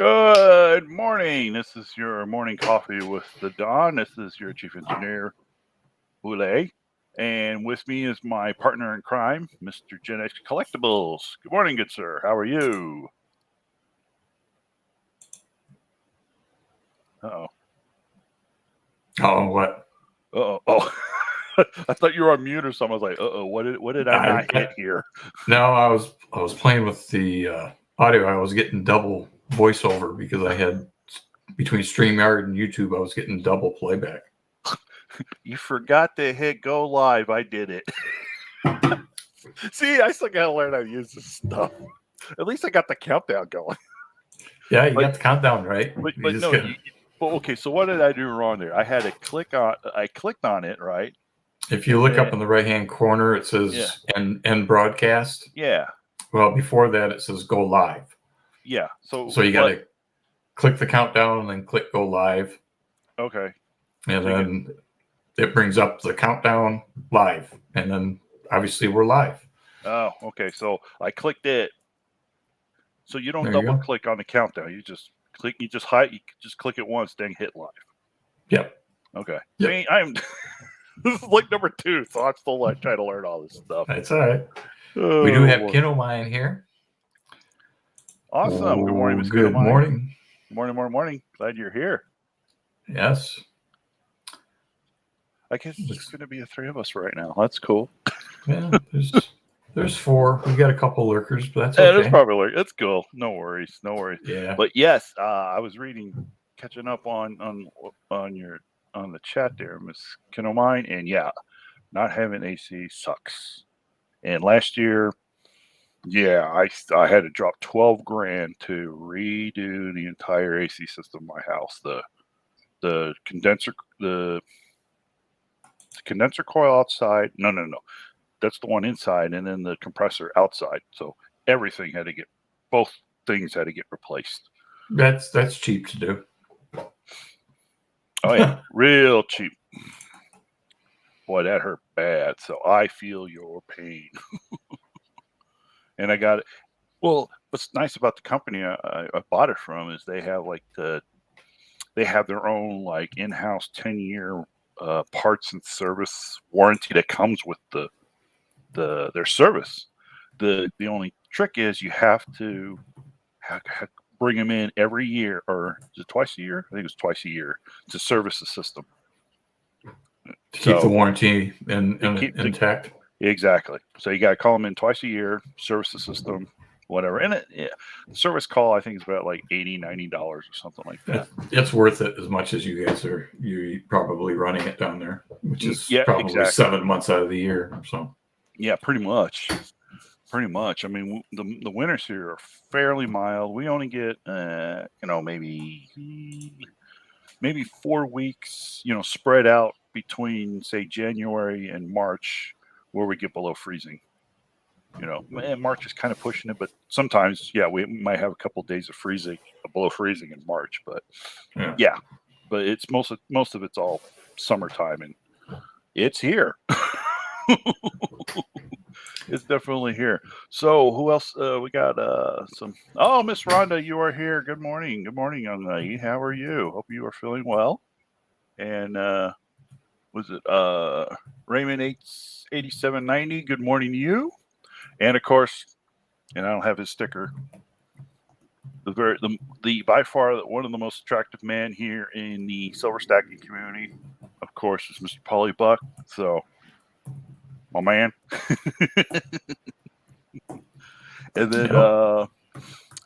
Good morning. This is your morning coffee with the DoN. This is your chief engineer, Boulay. And with me is my partner in crime, Mr. Gen X Collectibles. Good morning, good sir. How are you? Uh-oh. Oh, what? Uh-oh. Oh. I thought you were on mute or something. I was like, uh-oh, what did I not hit here? No, I was playing with the audio. I was getting double voiceover because I had between StreamYard and YouTube, I was getting double playback. You forgot to hit go live. I did it. See, I still gotta learn how to use this stuff. At least I got the countdown going. Yeah, you got the countdown right. But no, okay. So what did I do wrong there? I had to click on. I clicked on it, right? If you look up in the right-hand corner, it says end broadcast. Yeah. Well, before that, it says go live. Yeah. So you got to click the countdown and then click go live. Okay. And then it brings up the countdown live, and then obviously we're live. Oh, okay. So I clicked it. So you don't double click on the countdown. You just click. You just click it once, then hit live. Yep. Okay. Yep. See, this is like number 2, so I'm still trying to learn all this stuff. That's all right. We do have Kinomine here. Awesome. Good morning, Miss Kinomine. Good morning. Morning. Glad you're here. Yes. I guess it's going to be the 3 of us right now. That's cool. Yeah, there's 4. We got a couple lurkers, but that's okay. Yeah, there's probably that's cool. No worries. Yeah. But yes, I was catching up on the chat there, Miss Kinomine, and yeah, not having AC sucks. And last year, yeah, I had to drop $12,000 to redo the entire AC system in my house. The condenser coil outside. No. That's the one inside, and then the compressor outside. So both things had to get replaced. That's cheap to do. Oh yeah, real cheap. Boy, that hurt bad. So I feel your pain. And I got it. Well, what's nice about the company I bought it from is they have their own like in-house 10-year parts and service warranty that comes with their service. The only trick is you have to bring them in every year, or is it twice a year? I think it's twice a year to service the system. To keep the warranty intact. Exactly. So you got to call them in twice a year, service the system, whatever. And the service call, I think, is about like $80, $90 or something like that. It's worth it as much as you guys are probably running it down there, which is probably exactly 7 months out of the year. So yeah, pretty much. I mean, the winters here are fairly mild. We only get maybe 4 weeks, spread out between say January and March, where we get below freezing. March is kind of pushing it, but sometimes, we might have a couple of days of below freezing in March. But but it's most of it's all summertime, and it's here. It's definitely here. So who else? We got some. Oh, Miss Rhonda, you are here. Good morning, young lady. How are you? Hope you are feeling well. And was it Raymond 8790? Good morning to you. And of course, and I don't have his sticker. The by far one of the most attractive men here in the silver stacking community, of course, is Mr. Polly Buck. So, my man. And then Mr.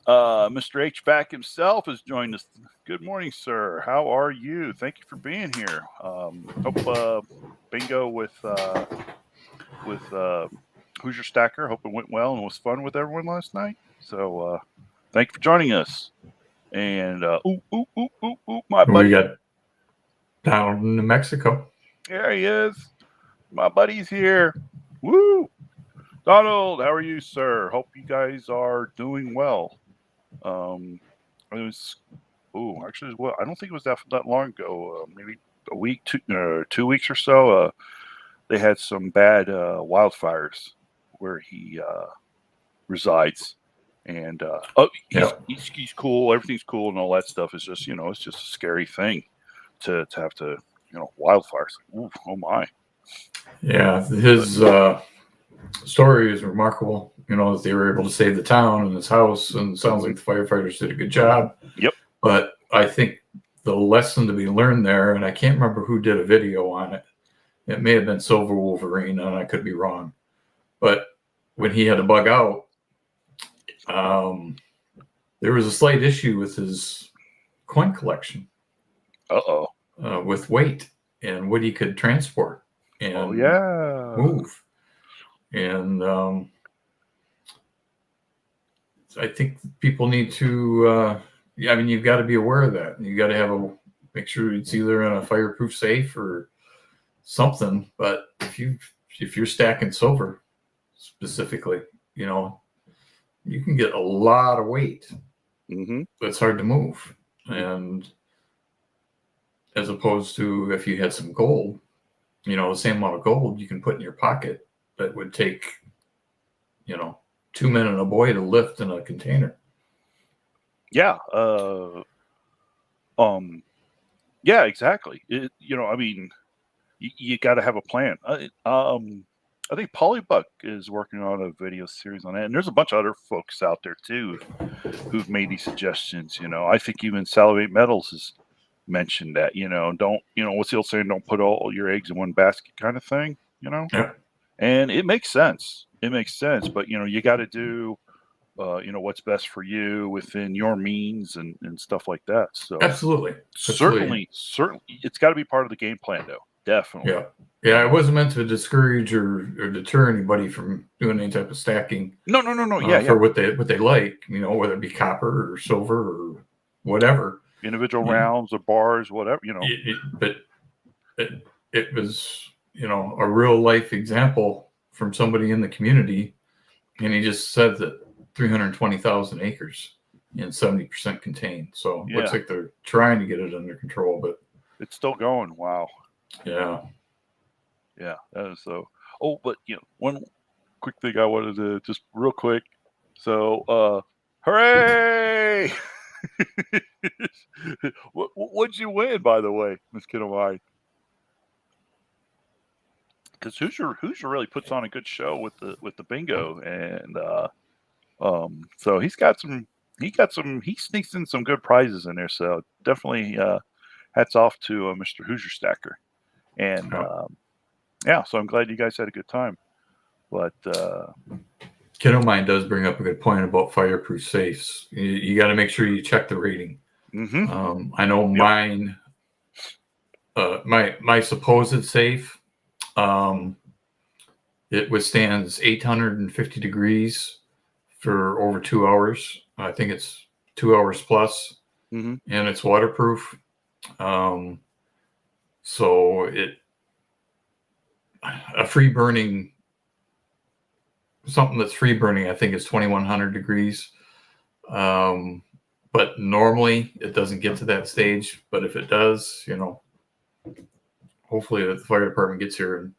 HVAC himself has joined us. Good morning, sir. How are you? Thank you for being here. Hope bingo with Who's Your Stacker. Hope it went well and was fun with everyone last night. So thank you for joining us. And my buddy. We got down in New Mexico. There he is. My buddy's here. Woo! Donald, how are you, sir? Hope you guys are doing well. Actually, well, I don't think it was that long ago. Maybe a week, 2 weeks or so. They had some bad wildfires where he resides, And Yeah. he's cool. Everything's cool and all that stuff. Is just it's just a scary thing to have to wildfires. Ooh, oh my. Yeah, his story is remarkable. That they were able to save the town and his house, and it sounds like the firefighters did a good job. Yep. But I think the lesson to be learned there, and I can't remember who did a video on it. It may have been Silver Wolverine, and I could be wrong. But when he had to bug out, there was a slight issue with his coin collection. With weight and what he could transport and move. And I think people need to, you've got to be aware of that. You got to make sure it's either in a fireproof safe or something. But if you're stacking silver specifically, you can get a lot of weight. Mm-hmm. It's hard to move. And as opposed to if you had some gold, the same amount of gold you can put in your pocket that would take, 2 men and a boy to lift in a container. Yeah. Yeah, exactly. You got to have a plan. I think Polybuck is working on a video series on it, and there's a bunch of other folks out there too who've made these suggestions. I think even Salivate Metals has mentioned that. Don't what's the old saying? Don't put all your eggs in one basket, kind of thing. Yeah. And it makes sense. It makes sense, but you got to do what's best for you within your means and stuff like that. So Absolutely. certainly, it's got to be part of the game plan, though. Definitely. Yeah. It wasn't meant to discourage or deter anybody from doing any type of stacking. No. For what they like, whether it be copper or silver or whatever. Individual rounds or bars, whatever. But it was a real life example from somebody in the community, and he just said that 320,000 acres and 70% contained. So looks like they're trying to get it under control, but it's still going. Wow. Yeah. That is so. Oh, but one quick thing I wanted to just real quick. So, hooray! What'd you win, by the way, Miss Kidamine? Because Hoosier really puts on a good show with the bingo, and so he sneaks in some good prizes in there. So definitely hats off to Mr. Hoosier Stacker, and so I'm glad you guys had a good time. But Kidamine does bring up a good point about fireproof safes. You got to make sure you check the rating. Mm-hmm. I know mine, my supposed safe, it withstands 850 degrees for over 2 hours. I think it's 2 hours plus, and it's waterproof. So a free burning, something that's free burning, I think is 2100 degrees. But normally it doesn't get to that stage. But if it does, hopefully the fire department gets here and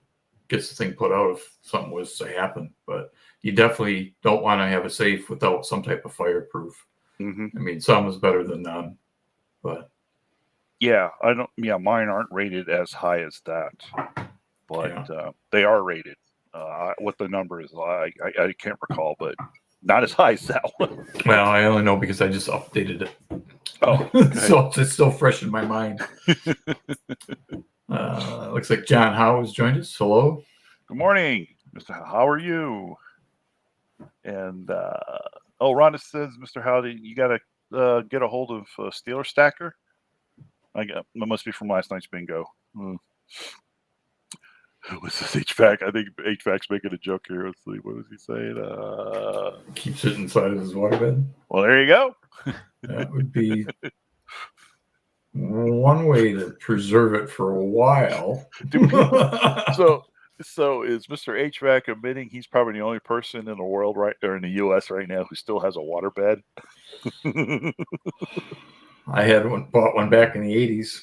gets the thing put out if something was to happen. But you definitely don't want to have a safe without some type of fireproof. Mm-hmm. I mean, some is better than none, but mine aren't rated as high as that, but they are rated. What the number is, I can't recall, but not as high as that one. Well, I only know because I just updated it. Oh, okay. So it's still fresh in my mind. Looks like John Howe has joined us. Hello. Good morning, Mr. Howe. How are you? And Rhonda says, Mr. Howdy, you got to get a hold of Steeler Stacker. That must be from last night's bingo. What's this HVAC? I think HVAC's making a joke here. Let's see. What was he saying? Keeps it inside of his waterbed. Well, there you go. That would be one way to preserve it for a while. So is Mr. HVAC admitting he's probably the only person in the world in the U.S. right now who still has a waterbed? I bought one back in the 80s.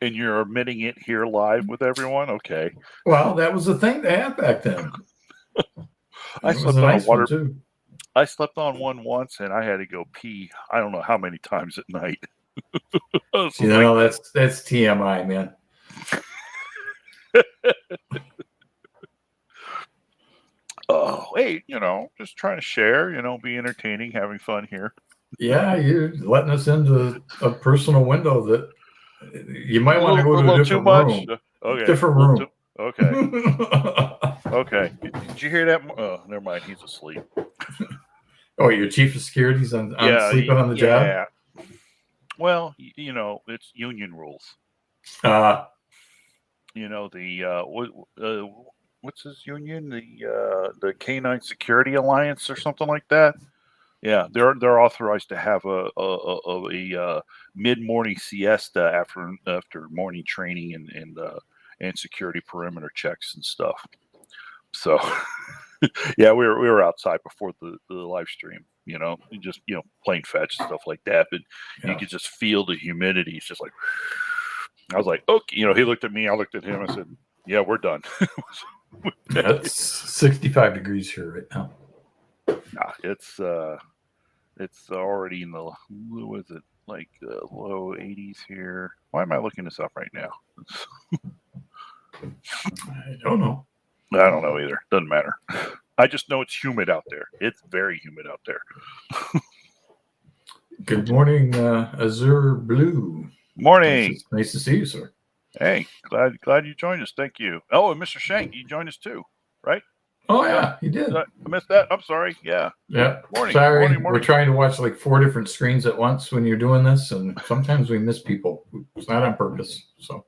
And you're admitting it here live with everyone? Okay. Well, that was the thing to have back then. I It was slept a on a nice one water. too. I slept on one once, and I had to go pee. I don't know how many times at night. This You was like, know, that's TMI, man. oh, hey, just trying to share. Be entertaining, having fun here. Yeah, you're letting us into a personal window that you might A want to go to a little too different much. room. Okay, Different a little too. room. Okay, okay. Did you hear that? Oh, never mind. He's asleep. Oh, your chief of security's on Yeah, sleeping on the job? yeah. Well, it's union rules. Uh, What's his union? The Canine Security Alliance or something like that. Yeah, they're authorized to have a mid morning siesta after morning training and security perimeter checks and stuff. So yeah, we were outside before the live stream. Just playing fetch and stuff like that, but you yeah. could just feel the humidity. It's just like I was like, okay, he looked at me, I looked at him, I said, yeah, we're done. Yeah, it's 65 degrees here right now. Nah, it's already in the what is it like low 80s here. Why am I looking this up right now? I don't know. I don't know either. Doesn't matter. I just know it's humid out there. It's very humid out there. Good morning, Azure Blue. Morning. Nice to see you, sir. Hey, glad you joined us. Thank you. Oh, and Mr. Shank, you joined us too, right? Oh yeah, he did. I missed that. I'm sorry. Yeah. Yeah. Morning. Sorry, Morning. we're trying to watch like 4 different screens at once when you're doing this, and sometimes we miss people. It's not on purpose. So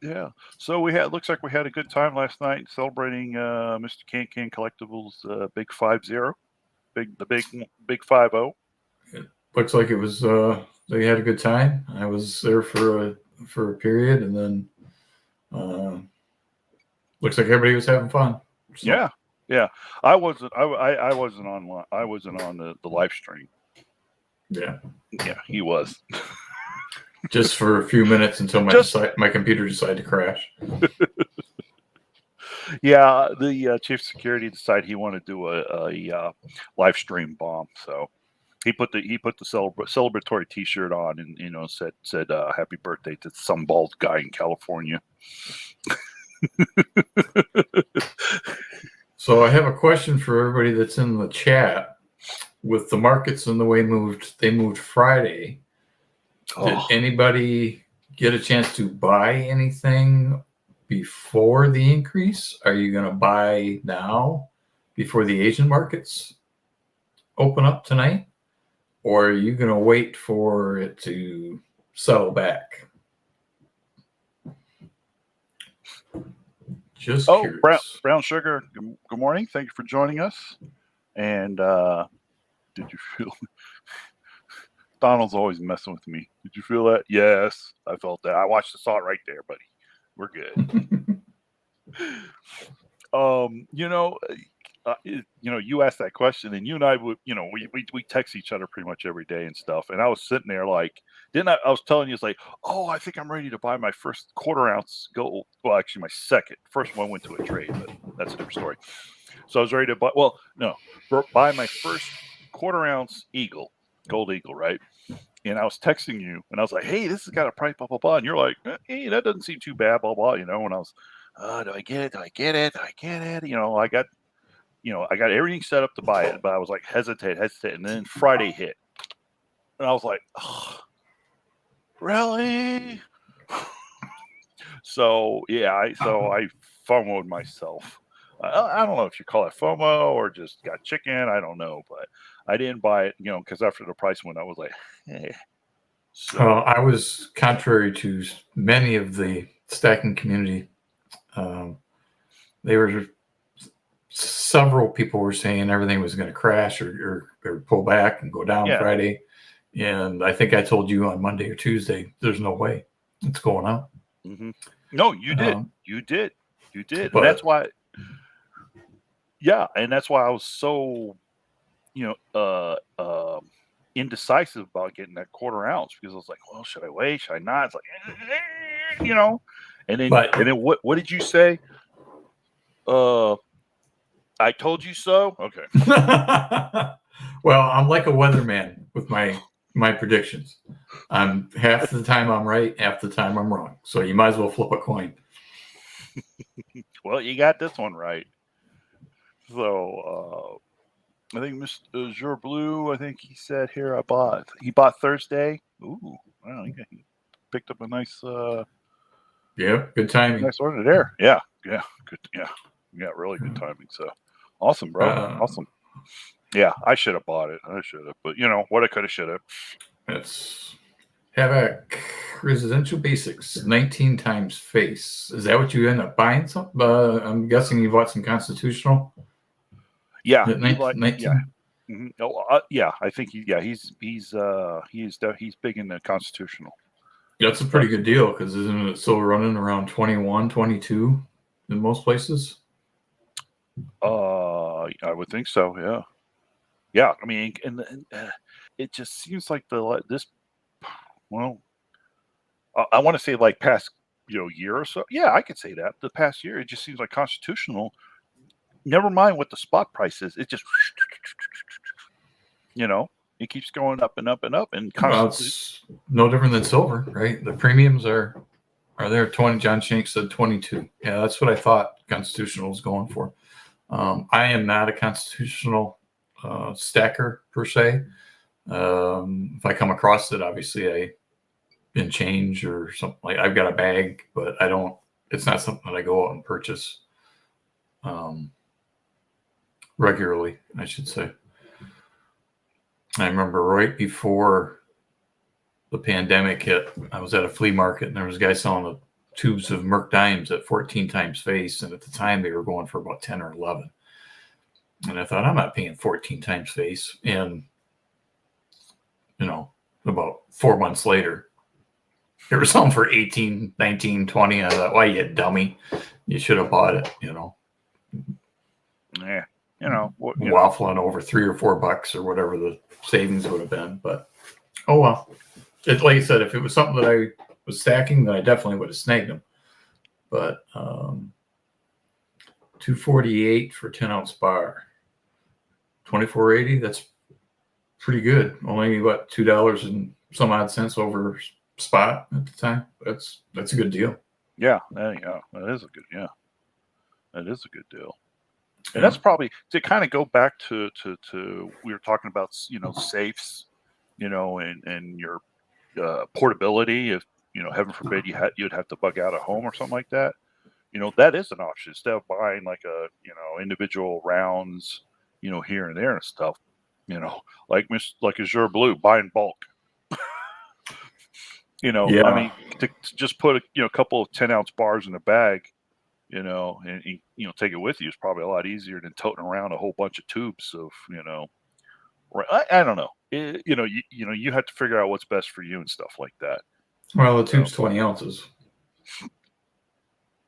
yeah. So looks like we had a good time last night celebrating Mr. Can Collectibles Big 50, the big 50. it looks like it was. They had a good time. I was there for a period, and then looks like everybody was having fun. So. Yeah. I wasn't. I wasn't online. I wasn't on the live stream. Yeah. Yeah, he was. Just for a few minutes until my computer decided to crash. Yeah, the chief of security decided he wanted to do a live stream bomb, so he put the celebratory T-shirt on and said happy birthday to some bald guy in California. So I have a question for everybody that's in the chat. With the markets and the way they moved Friday. Did anybody get a chance to buy anything before the increase? Are you going to buy now before the Asian markets open up tonight? Or are you going to wait for it to settle back? Just curious. Brown Sugar, good morning. Thank you for joining us. And did you feel Donald's always messing with me? Did you feel that? Yes, I felt that. I saw it right there, buddy. We're good. You asked that question, and you and I would, we text each other pretty much every day and stuff. And I was sitting there like, I was telling you, it's like, oh, I think I'm ready to buy my first quarter-ounce gold. Well, actually, my second. First one went to a trade, but that's a different story. So I was ready to buy. Well, no, buy my first quarter-ounce gold eagle, right? And I was texting you, and I was like, hey, this has got a price, blah blah blah. And you're like, hey, that doesn't seem too bad, blah blah. And I was, do I get it? Do I get it? Do I get it? I got everything set up to buy it, but I was like hesitate. And then Friday hit. And I was like, oh, really? So, yeah, I FOMO'd myself. I don't know if you call it FOMO or just got chicken. I don't know, but I didn't buy it, because after the price went, I was like, hey. So I was contrary to many of the stacking community. Several people were saying everything was going to crash or pull back and go down Friday. And I think I told you on Monday or Tuesday, there's no way it's going up. Mm-hmm. No, you did. You did. But, and that's why. Yeah. And that's why I was so, indecisive about getting that quarter ounce, because I was like, well, should I wait? Should I not? It's like, and then what did you say? I told you so. Okay. Well, I'm like a weatherman with my predictions. I'm half the time I'm right, half the time I'm wrong. So you might as well flip a coin. Well, you got this one right. So I think Mr. Azure Blue, I think he said here he bought Thursday. Ooh, wow, he picked up a nice Good timing. nice order there. Yeah, good. Yeah, really good timing. So awesome, bro. Awesome. Yeah, I should have bought it. I should have, but what I could have, should have. It's Havoc Residential Basics, 19 times face. Is that what you end up buying? Some? I'm guessing you bought some Constitutional. Yeah, At 19. yeah. Mm-hmm. Yeah, I think he's big in the Constitutional. That's a pretty good deal because isn't it still running around 21, 22 in most places? I would think so. Yeah, yeah. I mean, and it just seems like this. Well, I want to say like past year or so. Yeah, I could say that. The past year, it just seems like Constitutional. Never mind what the spot price is. It just it keeps going up and up and up. And well, it's no different than silver, right? The premiums are there. 20. John Shank said 22. Yeah, that's what I thought Constitutional was going for. I am not a Constitutional stacker per se. If I come across it, obviously I in change or something like I've got a bag, but I don't. It's not something that I go out and purchase regularly, I should say. I remember right before the pandemic hit, I was at a flea market and there was a guy selling the tubes of Merc Dimes at 14 times face, and at the time they were going for about 10 or 11. And I thought, I'm not paying 14 times face. And about 4 months later, they were selling for 18, 19, 20. I thought, why, you dummy? You should have bought it, Yeah. Waffling over $3 or $4 or whatever the savings would have been. But, oh well. Like I said, if it was something that I was stacking, then I definitely would have snagged them. But $248 for 10-ounce bar. $24.80, that's pretty good. Only what, $2 and some odd cents over spot at the time. That's a good deal. Yeah, that is a good that is a good deal. And that's probably to kind of go back to we were talking about safes, and your portability. If heaven forbid you'd have to bug out at home or something like that. That is an option instead of buying like a individual rounds, here and there and stuff. Like Azure Blue, buy in bulk. Yeah. I mean, to just put a couple of 10-ounce bars in a bag, and take it with you is probably a lot easier than toting around a whole bunch of tubes of, right. I don't know. You have to figure out what's best for you and stuff like that. Well, the tube's 20 ounces.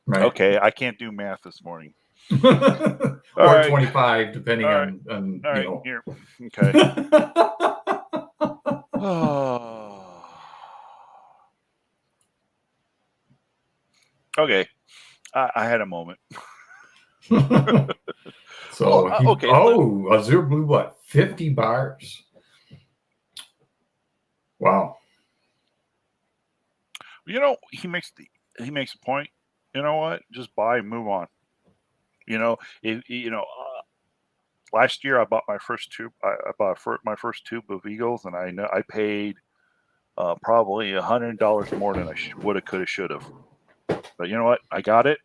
Right. Okay, I can't do math this morning. Or right. 25, depending on all right, here. Okay. Okay. I had a moment. So Azure Blue, what, 50 bars? Wow. He makes a point. You know what? Just buy and move on. Last year I bought my first tube. I bought my first tube of Eagles, and I paid probably $100 more than I would have, could have, should have. But you know what? I got it.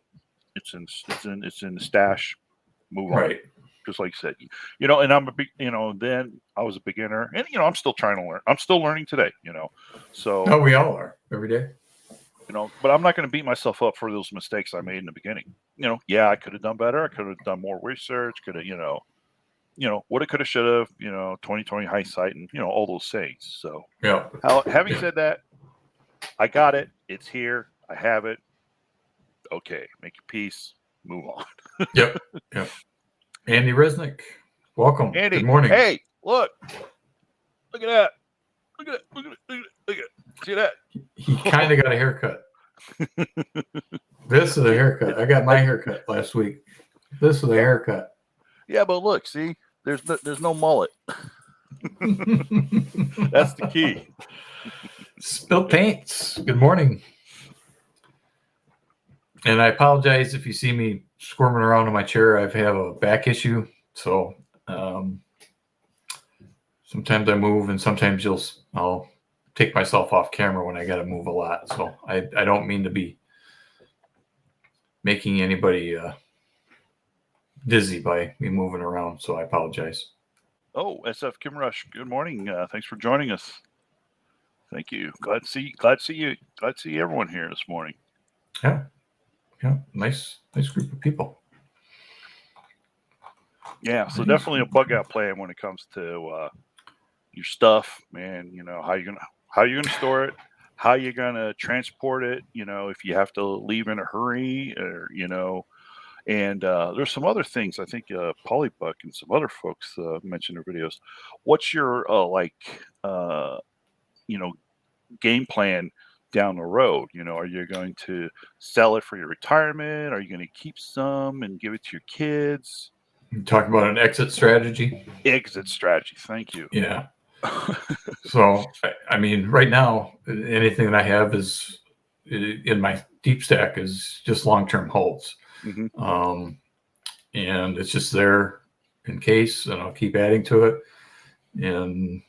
It's in the stash. Move on. Right. Just like you said, and I'm a big, then I was a beginner, and I'm still trying to learn. I'm still learning today, So we all are every day. But I'm not going to beat myself up for those mistakes I made in the beginning. Yeah, I could have done better. I could have done more research. Could have, woulda, coulda, shoulda. 2020 hindsight, and all those sayings. So yeah. Having said that, I got it. It's here. I have it. Okay, make your peace. Move on. Yep. Andy Resnick, welcome. Andy, good morning. Hey, look at that. Look at it. See that? He kind of got a haircut. This is a haircut. I got my haircut last week. This is a haircut. Yeah, but look, see, there's no mullet. That's the key. Spilt paints. Good morning. And I apologize if you see me squirming around in my chair. I have a back issue, so sometimes I move, and sometimes I'll take myself off camera when I got to move a lot. So I don't mean to be making anybody dizzy by me moving around. So I apologize. Oh, SF Kim Rush, good morning. Thanks for joining us. Thank you. Glad to see you. Glad to see everyone here this morning. Yeah, nice group of people. Yeah, so definitely a bug out plan when it comes to your stuff, man. You know how you're gonna store it, how you're gonna transport it. You know, if you have to leave in a hurry, or and there's some other things. I think Polybuck and some other folks mentioned in their videos. What's your game plan down the road? Are you going to sell it for your retirement? Are you going to keep some and give it to your kids? Talk about an exit strategy. Exit strategy. Thank you. Yeah. So, I mean, right now, anything that I have is in my deep stack is just long-term holds. Mm-hmm. And it's just there in case, and I'll keep adding to it. And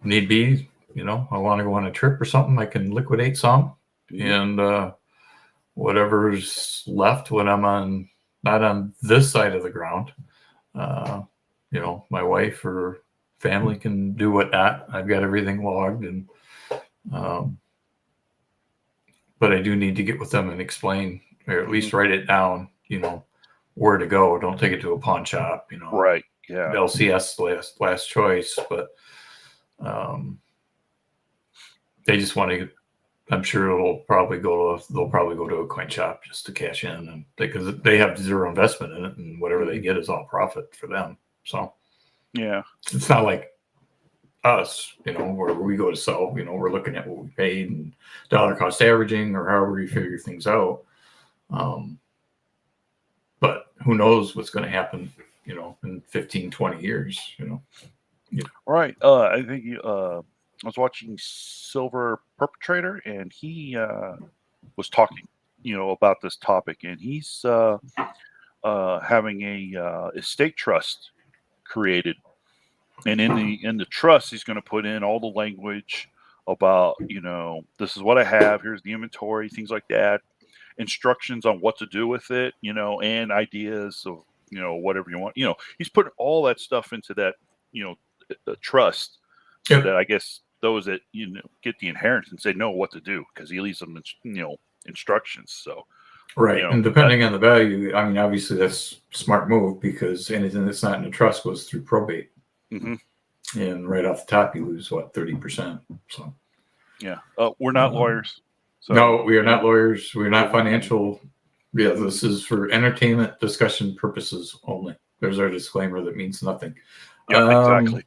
need be, I want to go on a trip or something, I can liquidate some. Mm-hmm. And whatever's left when I'm not on this side of the ground, my wife or family can do whatnot. I've got everything logged, and but I do need to get with them and explain, or at least write it down, where to go. Don't take it to a pawn shop, Right. Yeah. LCS last choice, but they just want to. I'm sure they'll probably go to a coin shop just to cash in, and because they have zero investment in it, and whatever they get is all profit for them. So yeah, it's not like us, where we go to sell, we're looking at what we paid and dollar cost averaging or however we figure things out. But who knows what's going to happen, in 15, 20 years, Right. I think I was watching Silver Perpetrator, and he was talking, about this topic, and he's having a estate trust created. And in the trust, he's going to put in all the language about, this is what I have. Here's the inventory, things like that, instructions on what to do with it, and ideas of, whatever you want. He's putting all that stuff into that, the trust, so that I guess those that get the inheritance, they know what to do, because he leaves them, instructions. So. Right. And depending on the value, I mean, obviously that's a smart move, because anything that's not in a trust goes through probate. Mm-hmm. And right off the top, you lose 30%. So, yeah, we're not lawyers. So, no, we are not lawyers. We're not financial. Yeah, this is for entertainment discussion purposes only. There's our disclaimer that means nothing. Yeah, exactly.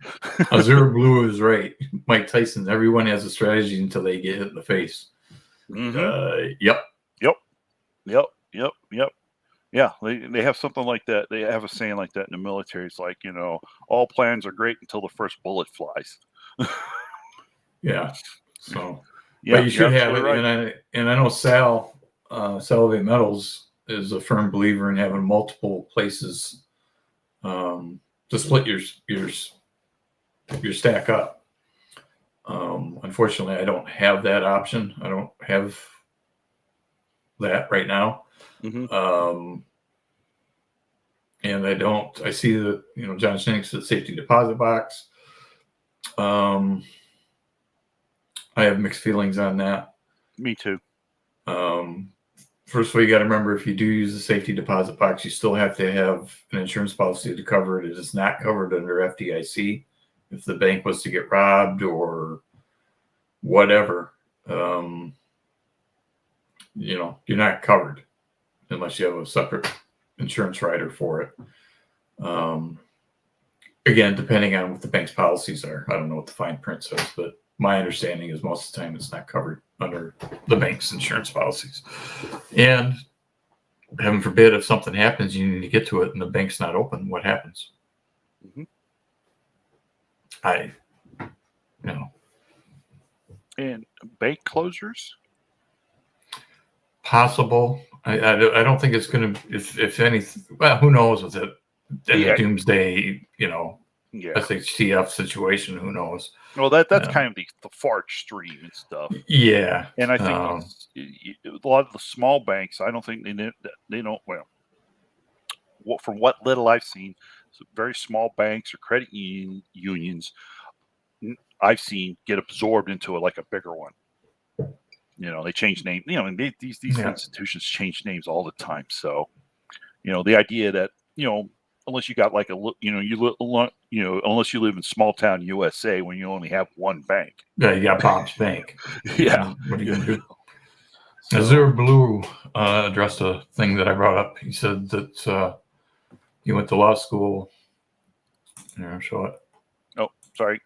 Azure Blue is right. Mike Tyson. Everyone has a strategy until they get hit in the face. Mm-hmm. Yep. Yeah, they have something like that. They have a saying like that in the military. It's like, all plans are great until the first bullet flies. Yeah. So, yeah, but you should have it. Right. And I know Salivate Metals is a firm believer in having multiple places to split your stack up. Unfortunately, I don't have that option. I don't have that right now. Mm-hmm. And I see that, John Shanks, the safety deposit box. I have mixed feelings on that. Me too. First of all, you got to remember, if you do use the safety deposit box, you still have to have an insurance policy to cover it. It is not covered under FDIC. If the bank was to get robbed or whatever, you're not covered unless you have a separate insurance rider for it. Again, depending on what the bank's policies are. I don't know what the fine print says, but my understanding is most of the time it's not covered under the bank's insurance policies. And heaven forbid, if something happens, you need to get to it, and the bank's not open. What happens? Mm-hmm. And bank closures? Possible. I don't think it's going to, if anything, well, who knows with it in the doomsday, SHTF situation, who knows? Well, that's kind of the far extreme and stuff. Yeah. And I think a lot of the small banks, I don't think they don't, from what little I've seen, very small banks or credit unions I've seen get absorbed into like a bigger one. They change names. And these institutions change names all the time. So, the idea that unless you got like unless you live in small town USA when you only have one bank. Yeah, you got Bob's Bank. Yeah. What are you gonna do? So, Azure Blue addressed a thing that I brought up. He said that he went to law school. Here, show it. Oh, sorry.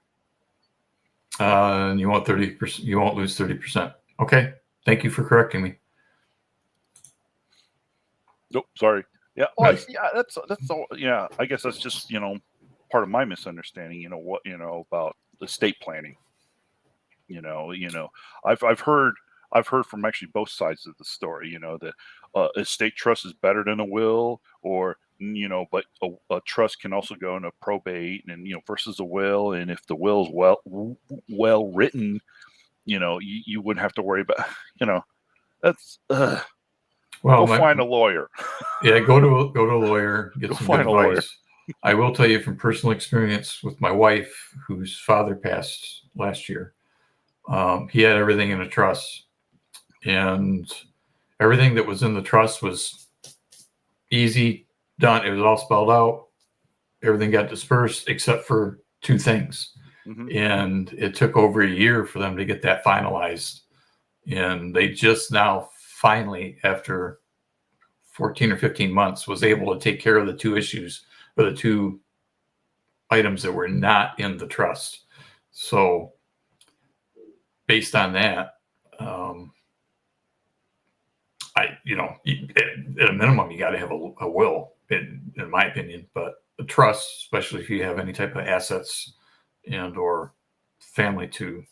And you want 30%. You won't lose 30%. Okay. Thank you for correcting me. Nope. Sorry. Yeah. Well, that's all. Yeah. I guess that's just part of my misunderstanding. About estate planning. I've heard from actually both sides of the story. That estate trust is better than a will, or but a trust can also go into probate, and versus a will. And if the will is well written, you wouldn't have to worry about. That's. Well, go find a lawyer. Yeah, go to a lawyer. Get some good advice. I will tell you from personal experience with my wife, whose father passed last year. He had everything in a trust, and everything that was in the trust was easy done. It was all spelled out. Everything got dispersed except for two things. Mm-hmm. And it took over a year for them to get that finalized. And they just now finally, after 14 or 15 months, was able to take care of the two issues, or the two items that were not in the trust. So based on that, at a minimum, you got to have a will, in my opinion. But a trust, especially if you have any type of assets and or family to,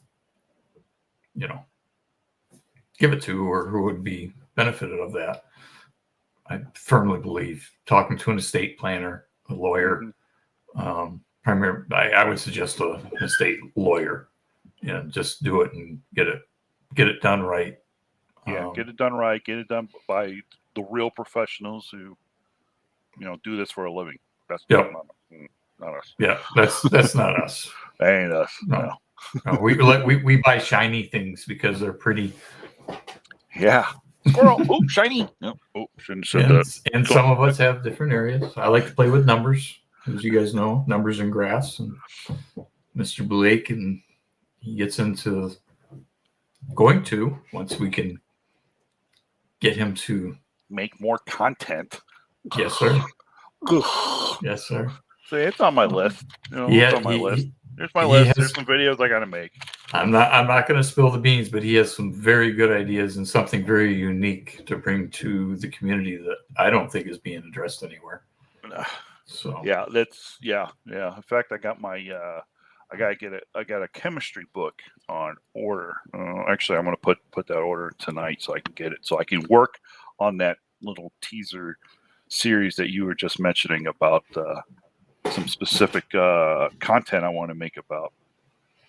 give it to, or who would be benefited of that, I firmly believe talking to an estate planner, a lawyer, I would suggest an estate lawyer, and just do it and get it done right. Yeah, get it done right. Get it done by the real professionals who, do this for a living. That's not us. Yeah, that's not us. That ain't us. No. We buy shiny things because they're pretty. Yeah. Squirrel. Oh, shiny. No. Oh, shouldn't have said that. And some of us have different areas. I like to play with numbers, as you guys know, numbers and graphs. And Mr. Blake, and he gets into once we can get him to make more content. Yes, sir. Yes, sir. See, it's on my list. It's on my list. Here's my list. There's some videos I got to make. I'm not going to spill the beans, but he has some very good ideas and something very unique to bring to the community that I don't think is being addressed anywhere. So yeah, In fact, I got my I got a chemistry book on order. Actually, I'm going to put that order tonight so I can get it, so I can work on that little teaser series that you were just mentioning about some specific content I want to make about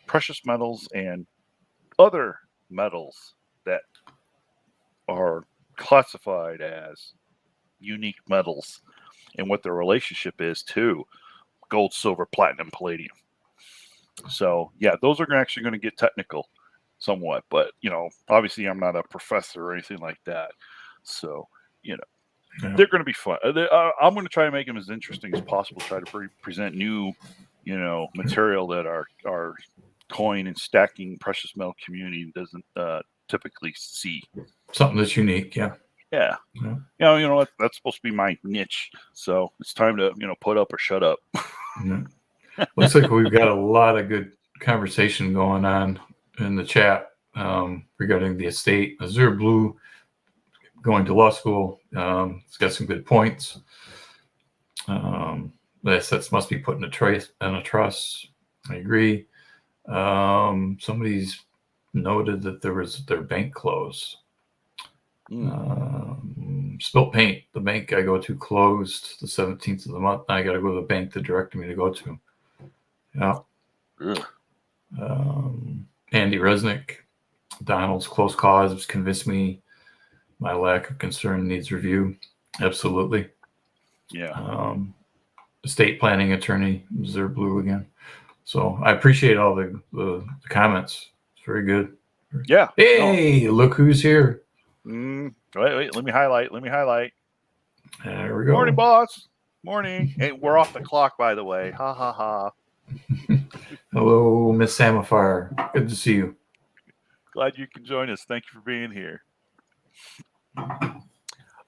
precious metals and other metals that are classified as unique metals and what their relationship is to gold, silver, platinum, palladium. So yeah, those are actually going to get technical somewhat, but obviously I'm not a professor or anything like that. So, they're going to be fun. I'm going to try to make them as interesting as possible. Try to present new, material that our coin and stacking precious metal community doesn't typically see. Something that's unique, yeah. Yeah. That's supposed to be my niche. So it's time to put up or shut up. Yeah. Looks like we've got a lot of good conversation going on in the chat regarding the estate. Azure Blue going to law school. It's got some good points. The assets must be put in a trust. I agree. Somebody's noted that their bank closed. Spilt paint. The bank I go to closed the 17th of the month. I got to go to the bank that directed me to go to. Yeah. Andy Resnick. Donald's close cause convinced me my lack of concern needs review. Absolutely. Yeah. Estate planning attorney, Missouri Blue again. So I appreciate all the comments. It's very good. Yeah. Hey, look who's here. Wait. Let me highlight. There we go. Morning, boss. Morning. Hey, we're off the clock, by the way. Ha ha ha. Hello, Miss Samafar. Good to see you. Glad you can join us. Thank you for being here.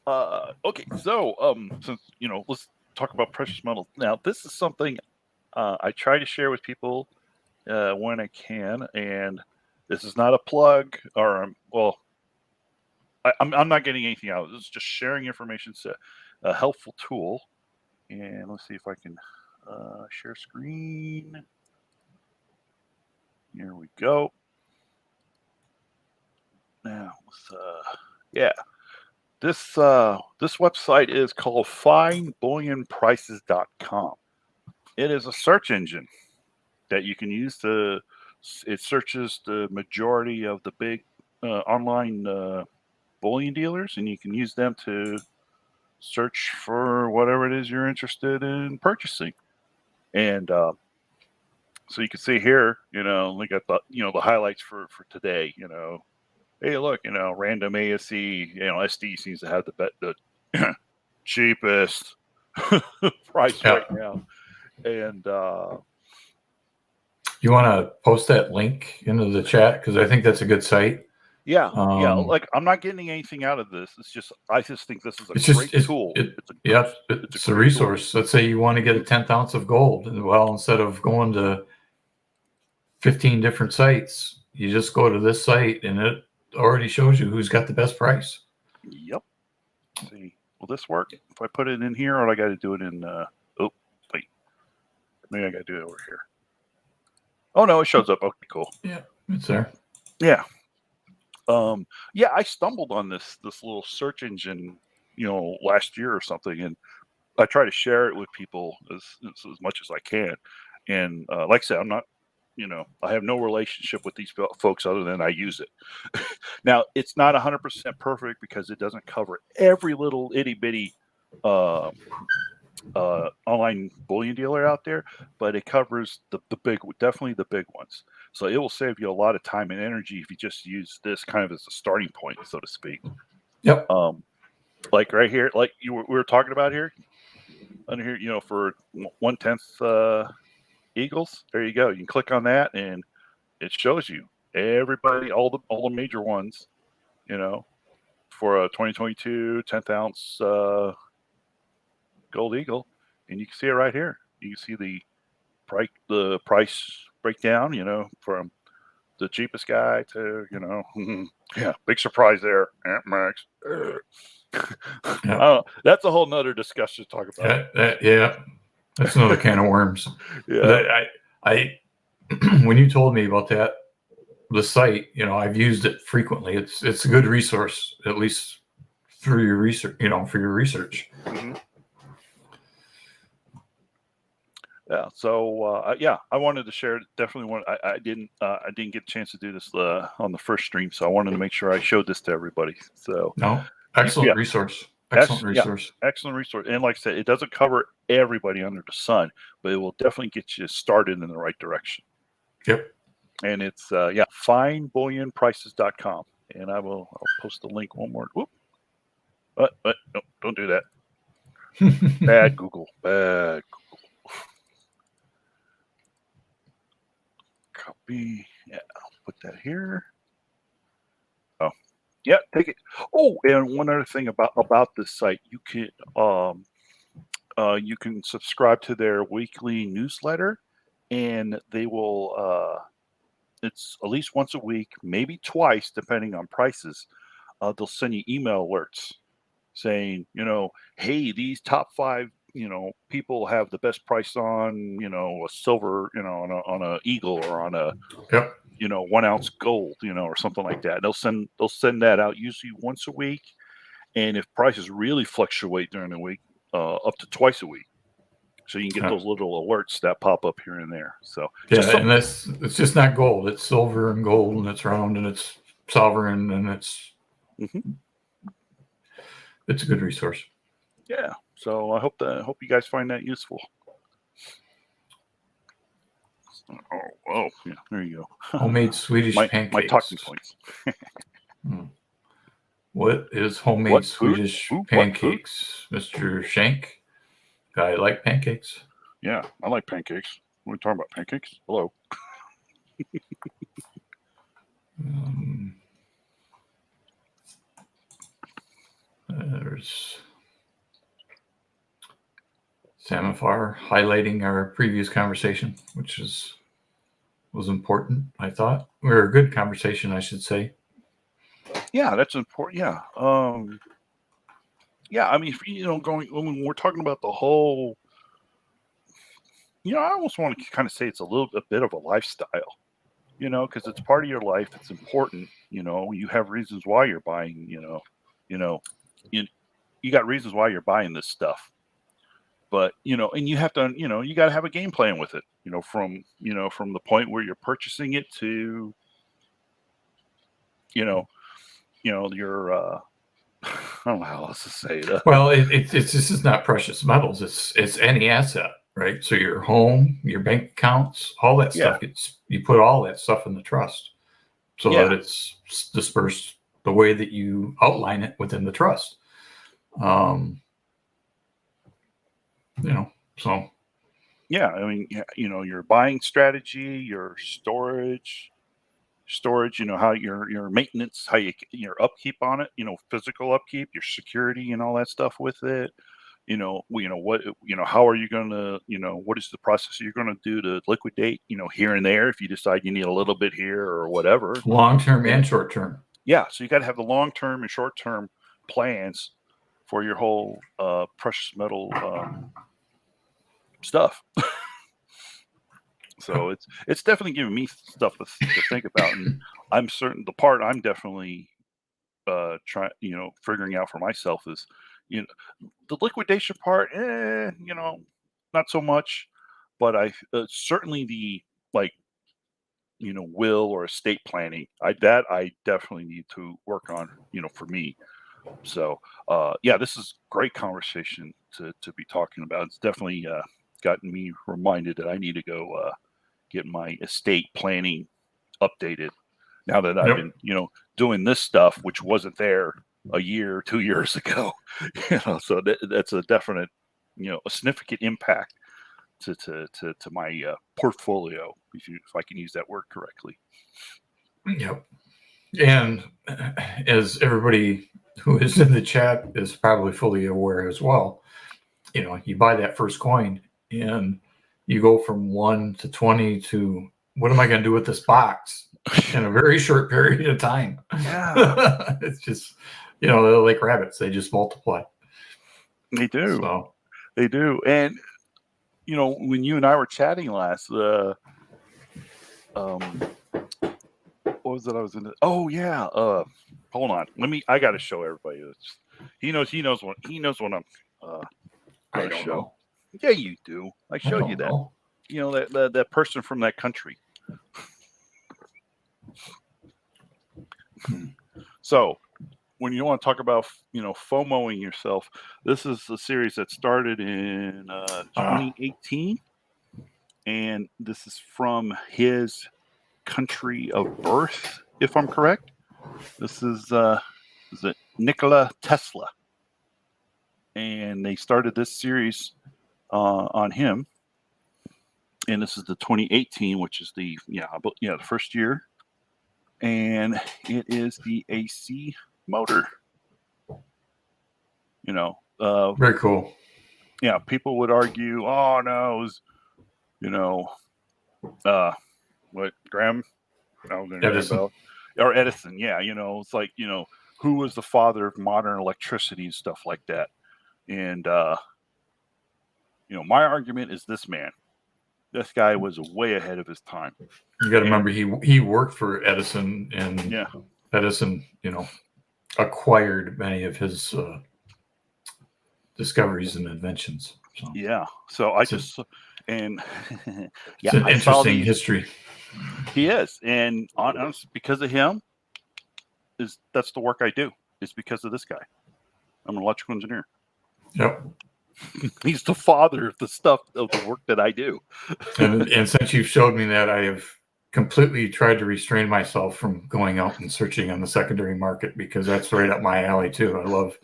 Okay, so since let's talk about precious metals. Now, this is something I try to share with people when I can, and this is not a plug or I'm not getting anything out. This is just sharing information. It's a helpful tool. And let's see if I can share screen. Here we go. Now, this website is called findbullionprices.com. It is a search engine that you can use it searches the majority of the big online bullion dealers, and you can use them to search for whatever it is you're interested in purchasing. And so you can see here, we got the highlights for today. Hey, look, random ASE, SD seems to have the cheapest price right now. And you want to post that link into the chat because I think that's a good site. Yeah. Like I'm not getting anything out of this. I just think this is a great tool. It's a resource. Tool. Let's say you want to get a 10th ounce of gold, and instead of going to 15 different sites, you just go to this site, and it already shows you who's got the best price. Yep. Let's see, will this work if I put it in here, or I got to do it in? Wait, maybe I got to do it over here. Oh no, it shows up. Okay, cool. Yeah, it's there. Yeah. I stumbled on this little search engine, last year or something, and I try to share it with people as much as I can. And like I said, I'm not, I have no relationship with these folks other than I use it. Now, it's not 100% perfect because it doesn't cover every little itty bitty online bullion dealer out there, but it covers definitely the big ones. So it will save you a lot of time and energy if you just use this kind of as a starting point, so to speak. Yep. Like right here, like we were talking about here, under here, for 1/10 Eagles. There you go. You can click on that, and it shows you everybody, all the major ones, for a 2022 10th ounce gold eagle, and you can see it right here. You can see the price breakdown, from the cheapest guy to, big surprise there, Aunt Max. That's a whole nother discussion to talk about. That's another can of worms. Yeah. I when you told me about the site, I've used it frequently. It's a good resource, at least through your research, for your research. Mm-hmm. Yeah. So I wanted to share. Definitely I didn't get a chance to do this on the first stream, so I wanted to make sure I showed this to everybody. So excellent resource. Excellent resource. Excellent resource. And like I said, it doesn't cover everybody under the sun, but it will definitely get you started in the right direction. Yep. And it's findbullionprices.com. And I'll post the link one more. Whoop. No, don't do that. Bad Google. Copy. Yeah, I'll put that here. Oh, yeah, take it. Oh, and one other thing about this site, you can subscribe to their weekly newsletter, and they will. It's at least once a week, maybe twice, depending on prices. they'll send you email alerts saying, hey, these top 5, people have the best price on, a silver, on a eagle or on a, Yep. 1 ounce gold, or something like that. They'll send that out usually once a week. And if prices really fluctuate during the week, up to twice a week. So you can get those little alerts that pop up here and there. So and it's just not gold. It's silver and gold, and it's round, and it's sovereign, and it's it's a good resource. Yeah. So I hope you guys find that useful. Oh, yeah. There you go. Homemade Swedish pancakes. My talking points. What is homemade Swedish pancakes, Mr. Shank? I like pancakes. Yeah, I like pancakes. We're talking about pancakes. Hello. There's Samafar highlighting our previous conversation, which was important. I thought a good conversation, I should say. Yeah, that's important. Yeah. Yeah, I mean, when we're talking about the whole, I almost want to kind of say it's a bit of a lifestyle, because it's part of your life. It's important. You have reasons why you're buying, you got reasons why you're buying this stuff. But, and you have to, you got to have a game plan with it, from the point where you're purchasing it to, your, I don't know how else to say it. Well, it's this is not precious metals. It's any asset, right? So your home, your bank accounts, all that stuff. You put all that stuff in the trust, so that it's dispersed the way that you outline it within the trust. So. Yeah, I mean, your buying strategy, your storage, how your maintenance, how your upkeep on it, physical upkeep, your security and all that stuff with it. How are you going to, what is the process you're going to do to liquidate, here and there if you decide you need a little bit here or whatever. Long-term and short-term. Yeah. So you got to have the long-term and short-term plans for your whole precious metal stuff. So it's definitely giving me stuff to think about, and I'm certain the part I'm definitely figuring out for myself is, the liquidation part, not so much, but I certainly the will or estate planning. I definitely need to work on, for me. So this is great conversation to be talking about. It's definitely gotten me reminded that I need to go get my estate planning updated now that I've been, doing this stuff, which wasn't there a year, 2 years ago. So that's a definite, a significant impact to my portfolio, if I can use that word correctly. Yep. And as everybody who is in the chat is probably fully aware as well, you buy that first coin and you go from 1 to 20 to what am I going to do with this box in a very short period of time? Yeah. It's just, they're like rabbits. They just multiply. They do. So. They do. And, when you and I were chatting last, what was it I was in? Oh yeah. Hold on. I got to show everybody this. He knows what I'm I don't show. know. Yeah, you do. I showed you that. Know. That person from that country. So when you want to talk about, FOMOing yourself, this is a series that started in 2018. And this is from his country of birth, if I'm correct. This is it Nikola Tesla. And they started this series on him. And this is the 2018, which is the first year. And it is the AC motor. Very cool. Yeah, people would argue, oh no, it was, what, Graham? Edison. Or Edison, yeah. It's like, who was the father of modern electricity and stuff like that. And my argument is this man. This guy was way ahead of his time. You got to remember, he worked for Edison, and Edison, acquired many of his discoveries and inventions. So. Yeah. So it's an interesting history. He is, and honestly, because of him, that's the work I do. It's because of this guy. I'm an electrical engineer. Yep. He's the father of the work that I do. and since you've showed me that, I have completely tried to restrain myself from going out and searching on the secondary market, because that's right up my alley too. I love,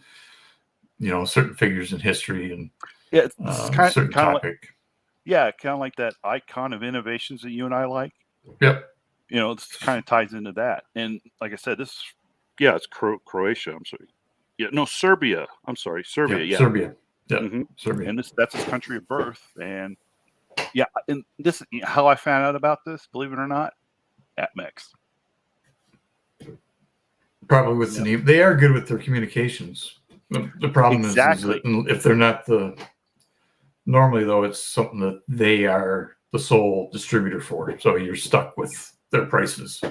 certain figures in history and it's certain topic. Kind of like that icon of innovations that you and I like. Yep. This kind of ties into that. And like I said, it's Croatia. I'm sorry. Yeah, no, Serbia. I'm sorry, Serbia. Yeah, Serbia. Yeah, mm-hmm. Serbia. And that's his country of birth. And and this how I found out about this. Believe it or not, at MEX. Probably with the name. They are good with their communications. The problem is that if they're not normally though, it's something that they are the sole distributor for. So you're stuck with their prices.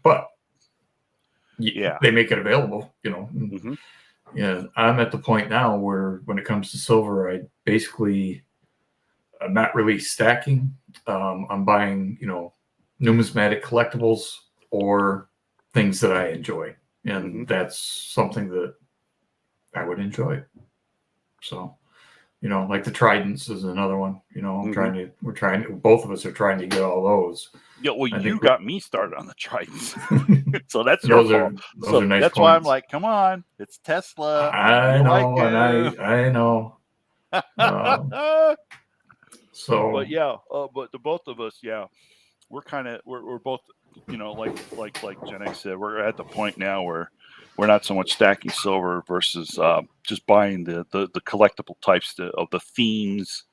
But they make it available, Mm-hmm. Yeah, I'm at the point now where when it comes to silver, I'm not really stacking. I'm buying, numismatic collectibles or things that I enjoy. And that's something that I would enjoy. So, like the Tridents is another one. Both of us are trying to get all those. Yeah, well, you got me started on the Tridents, so that's your fault. Those are nice that's points. why I'm like, come on, it's Tesla. I know, I know. So, but but the both of us, we're both, like Gen X said, we're at the point now where we're not so much stacking silver versus just buying the collectible types of the themes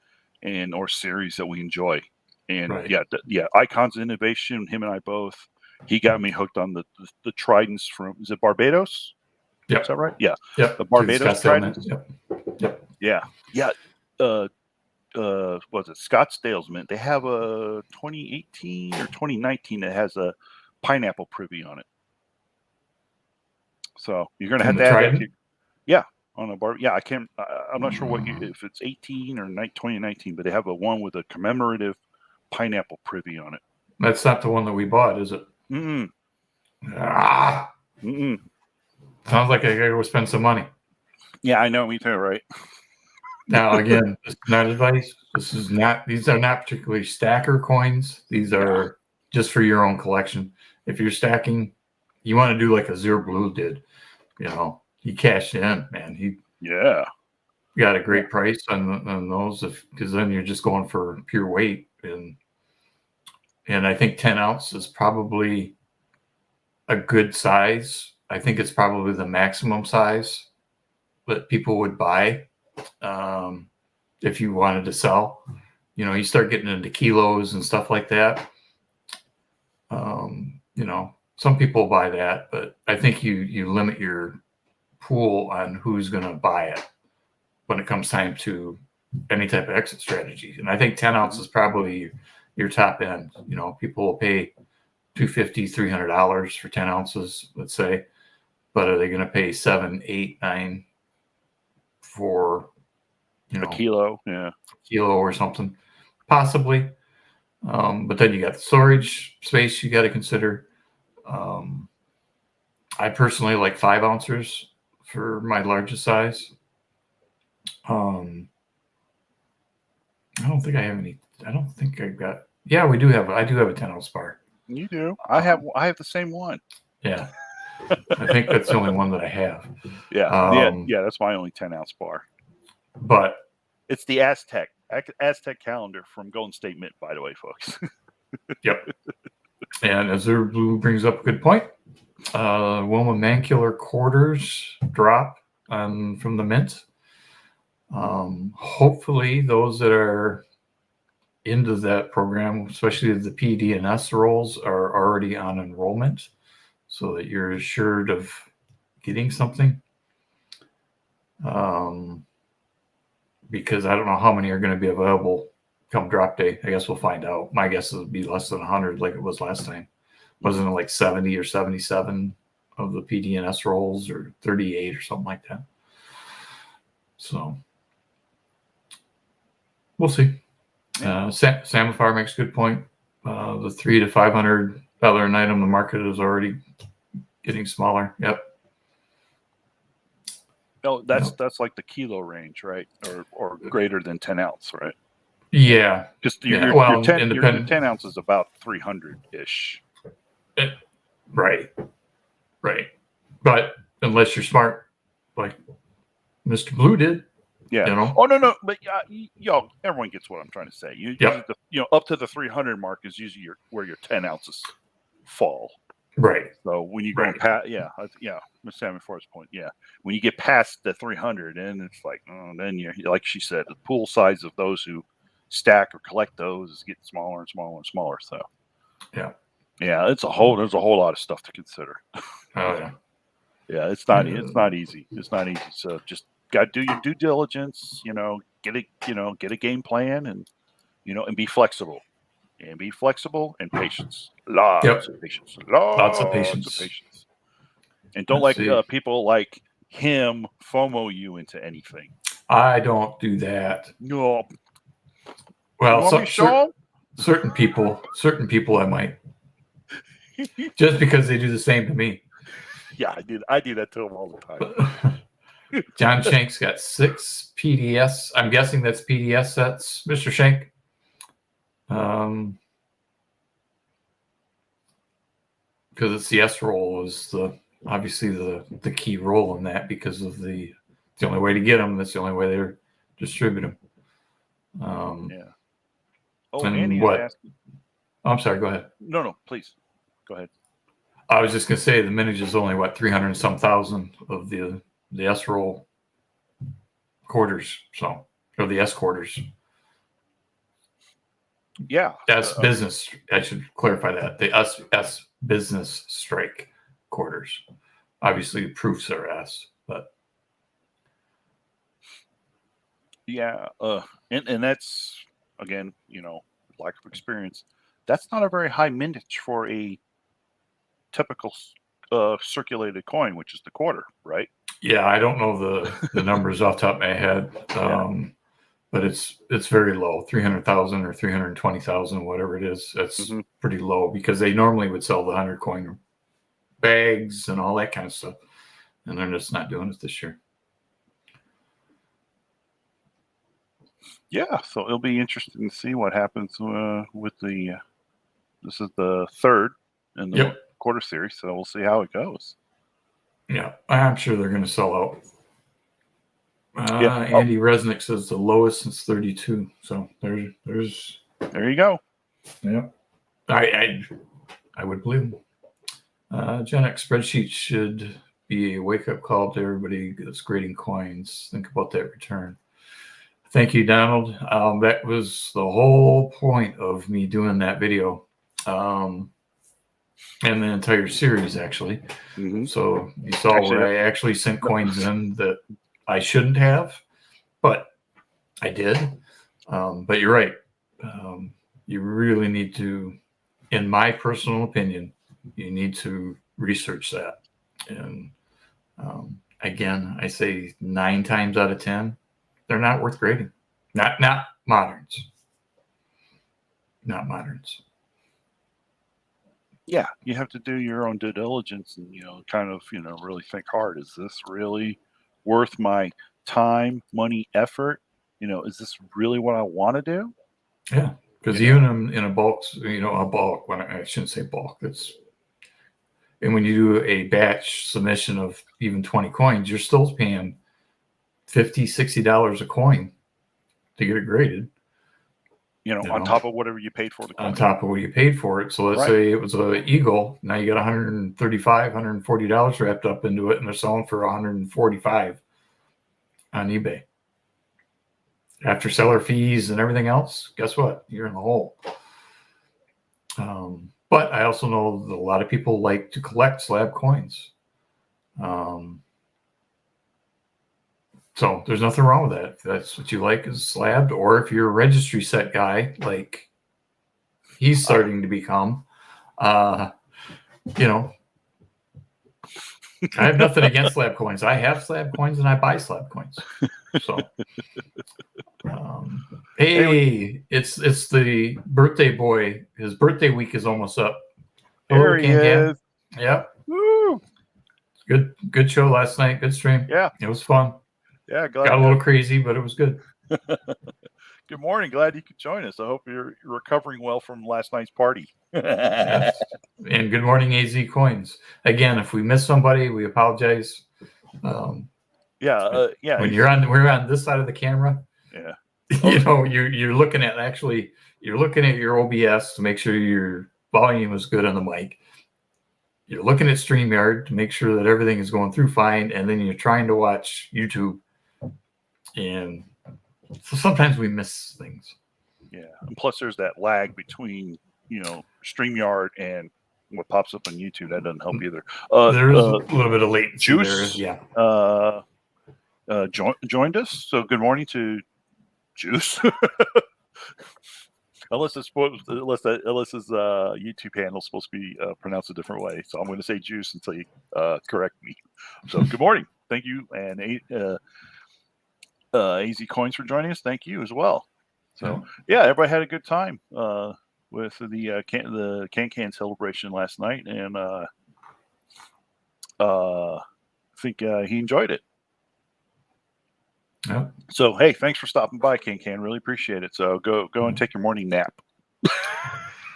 or series that we enjoy. And Icons Innovation, him and I both. He got me hooked on the Tridents from, is it Barbados? Yep. Is that right? Yeah. Yep. The Barbados Tridents. Yep. Yeah. Yeah. Was it Scottsdale's Mint? They have a 2018 or 2019 that has a pineapple privy on it. So you're gonna have to add that to, on a bar. Yeah, I can't. I'm not sure if it's 18 or 2019, but they have one with a commemorative pineapple privy on it. That's not the one that we bought, is it? Mm-mm. Mm-mm. Sounds like I gotta go spend some money. Yeah, I know. Me too. Right. Now, again, this is not advice. These are not particularly stacker coins. These are just for your own collection. If you're stacking, you want to do like a Zero Blue did. He cashed in, man. He got a great price on those, because then you're just going for pure weight. And I think 10 ounce is probably a good size. I think it's probably the maximum size that people would buy if you wanted to sell. You start getting into kilos and stuff like that. Some people buy that, but I think you limit your pool on who's going to buy it when it comes time to any type of exit strategy. And I think 10 ounce is probably your top end. People will pay $250, $300 for 10 ounces, let's say, but are they going to pay $7, $8, $9 for a kilo? Kilo or something, possibly. But then you got the storage space you got to consider. I personally like 5 ounces for my largest size. I don't think I have any. I don't think I've got. Yeah, I do have a 10 ounce bar. You do? I have the same one. Yeah. I think that's the only one that I have. Yeah, that's my only 10 ounce bar. But it's the Aztec calendar from Golden State Mint, by the way, folks. Yep. And Azure Blue brings up a good point. Wilma Mancular quarters drop from the Mint. Hopefully those that are into that program, especially the PDNS roles, are already on enrollment, so that you're assured of getting something. Because I don't know how many are going to be available come drop day. I guess we'll find out. My guess is it'll be less than 100 like it was last time. Wasn't it like 70 or 77 of the PDNS rolls, or 38 or something like that? So we'll see. Samifar makes a good point. The $300 to $500 an item, the market is already getting smaller. Yep. No, that's like the kilo range, right? Or greater than 10 ounce, right? Yeah. Just Yeah. your 10 ounce is about 300 ish. Right. But unless you're smart, like Mr. Blue did. Yeah. You know? Oh no, but everyone gets what I'm trying to say. Yep. Up to the 300 mark is usually where your 10 ounces fall. Right. So when you go past, Miss Samifor's point, when you get past the 300, and it's like, then you, like she said, the pool size of those who stack or collect those is getting smaller and smaller and smaller. So yeah, there's a whole lot of stuff to consider. Oh yeah. Yeah, it's not easy. It's not easy. So just got to do your due diligence. Get a game plan, and and be flexible. And be flexible and patience. Lots of patience. Lots of patience. And don't let people like him FOMO you into anything. I don't do that. No. Well, certain people I might. Just because they do the same to me. Yeah, I do that to him all the time. John Shank's got 6 PDS. I'm guessing that's PDS sets, Mr. Shank. Because it's the S roll is obviously the key role in that, because of the only way to get them. That's the only way they distribute them. Yeah. Oh, and what? I'm sorry. Go ahead. No, please go ahead. I was just gonna say the minage is only 300 and some thousand of the S roll quarters. So, or the S quarters. Yeah. S business. I should clarify that the S business strike quarters. Obviously, proofs are S, but yeah. And that's, again, lack of experience. That's not a very high mintage for a typical circulated coin, which is the quarter, right? Yeah, I don't know the numbers off the top of my head, but it's very low, 300,000 or 320,000, whatever it is. That's pretty low, because they normally would sell the 100 coin bags and all that kind of stuff, and they're just not doing it this year. Yeah, so it'll be interesting to see what happens with the. This is the third in the quarter series, so we'll see how it goes. Yeah, I'm sure they're going to sell out. Andy Resnick says the lowest since 32. So there you go. Yeah, I would believe him. Gen X spreadsheet should be a wake-up call to everybody that's grading coins. Think about that return. Thank you, Donald. That was the whole point of me doing that video, and the entire series, actually. So you saw where I actually sent coins in that I shouldn't have, but I did. But you're right. You really need to, in my personal opinion, you need to research that. And again, I say 9 times out of 10, they're not worth grading. Not moderns. Not moderns. Yeah, you have to do your own due diligence and kind of really think hard. Is this really worth my time, money, effort? Is this really what I want to do? Yeah, because even in a bulk, when I shouldn't say bulk, and when you do a batch submission of even 20 coins, you're still paying $50, $60 a coin to get it graded. On top of whatever you paid for the coin. On top of what you paid for it. So let's say it was an Eagle. Now you got $135, $140 wrapped up into it, and they're selling for $145 on eBay. After seller fees and everything else, guess what? You're in the hole. But I also know that a lot of people like to collect slab coins. So there's nothing wrong with that. If that's what you like is slabbed, or if you're a registry set guy, like he's starting to become, you know, I have nothing against slab coins. I have slab coins and I buy slab coins. So, hey, it's the birthday boy. His birthday week is almost up. Hello, There he is. Yep. Woo! Good show last night. Good stream. Yeah. It was fun. Yeah. Glad Got a little crazy, but it was good. Good morning. Glad you could join us. I hope you're recovering well from last night's party. Yes. And good morning, AZ Coins. Again, if we miss somebody, we apologize. Yeah. When we're on this side of the camera, yeah. you know, you're looking at your OBS to make sure your volume is good on the mic. You're looking at StreamYard to make sure that everything is going through fine, and then you're trying to watch YouTube, and so sometimes we miss things. Yeah, and plus there's that lag between StreamYard and what pops up on YouTube. That doesn't help either. There's a little bit of latency. Juice, there, yeah. Joined us. So good morning to Juice. Unless his YouTube handle is supposed to be pronounced a different way, so I'm going to say Juice until you correct me. So good morning, thank you, and AZ Coins for joining us. Thank you as well. So yeah, everybody had a good time with the Can celebration last night, and I think he enjoyed it. Yep. So hey, thanks for stopping by, Can. Really appreciate it. So go and take your morning nap.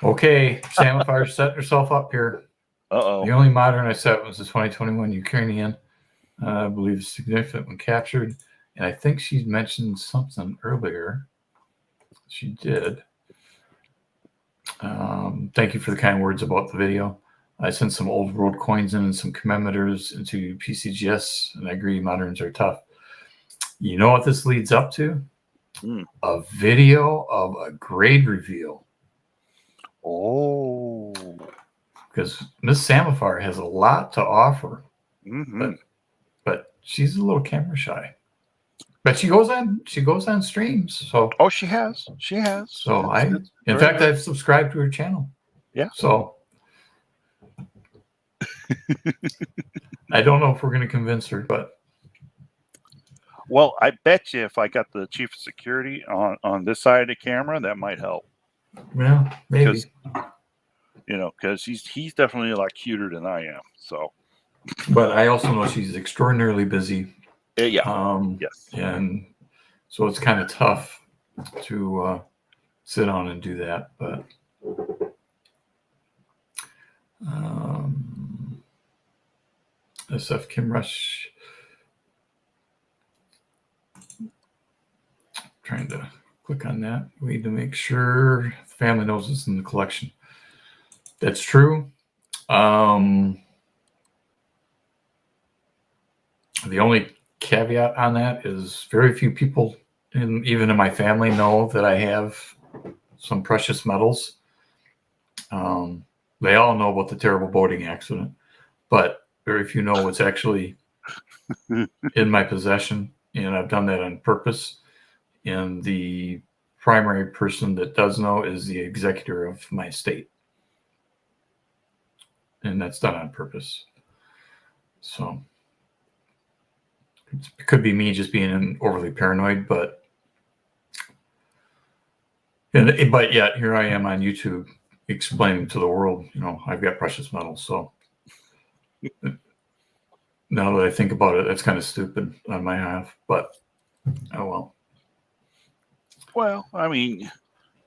Okay, Samifire, set yourself up here. Uh-oh. The only modern I set was the 2021 Ukrainian. I believe significant when captured, and I think she mentioned something earlier. She did. Thank you for the kind words about the video. I sent some old world coins in and some commemorators into PCGS, and I agree moderns are tough. You know what this leads up to? A video of a grade reveal. Oh. Because Miss Samifar has a lot to offer, but she's a little camera shy. But she goes on streams. So she has. So in fact, I've subscribed to her channel. Yeah. So I don't know if we're going to convince her, but well, I bet you if I got the chief of security on this side of the camera, that might help. Well, maybe. Because he's definitely a lot cuter than I am. So, but I also know she's extraordinarily busy. Yeah. Yes. And so it's kind of tough to sit on and do that. But SF Kim Rush. Trying to click on that. We need to make sure the family knows it's in the collection. That's true. The only caveat on that is very few people, even in my family, know that I have some precious metals. They all know about the terrible boating accident, but very few know what's actually in my possession, and I've done that on purpose. And the primary person that does know is the executor of my estate. And that's done on purpose. So it could be me just being overly paranoid, but yet here I am on YouTube explaining to the world, I've got precious metals. So now that I think about it, that's kind of stupid on my half, but oh well. Well, I mean,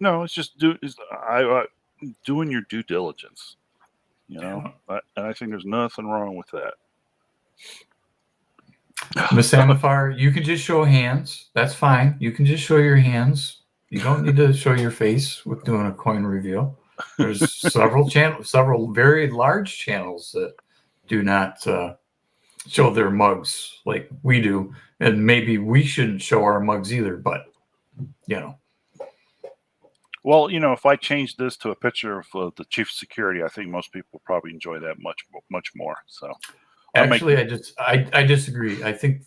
no, it's just doing your due diligence. And I think there's nothing wrong with that. Miss Samifar, you can just show hands. That's fine. You can just show your hands. You don't need to show your face with doing a coin reveal. There's several very large channels that do not show their mugs like we do. And maybe we shouldn't show our mugs either, but Well, if I change this to a picture of the chief of security, I think most people probably enjoy that much more. So, Actually, I disagree. I think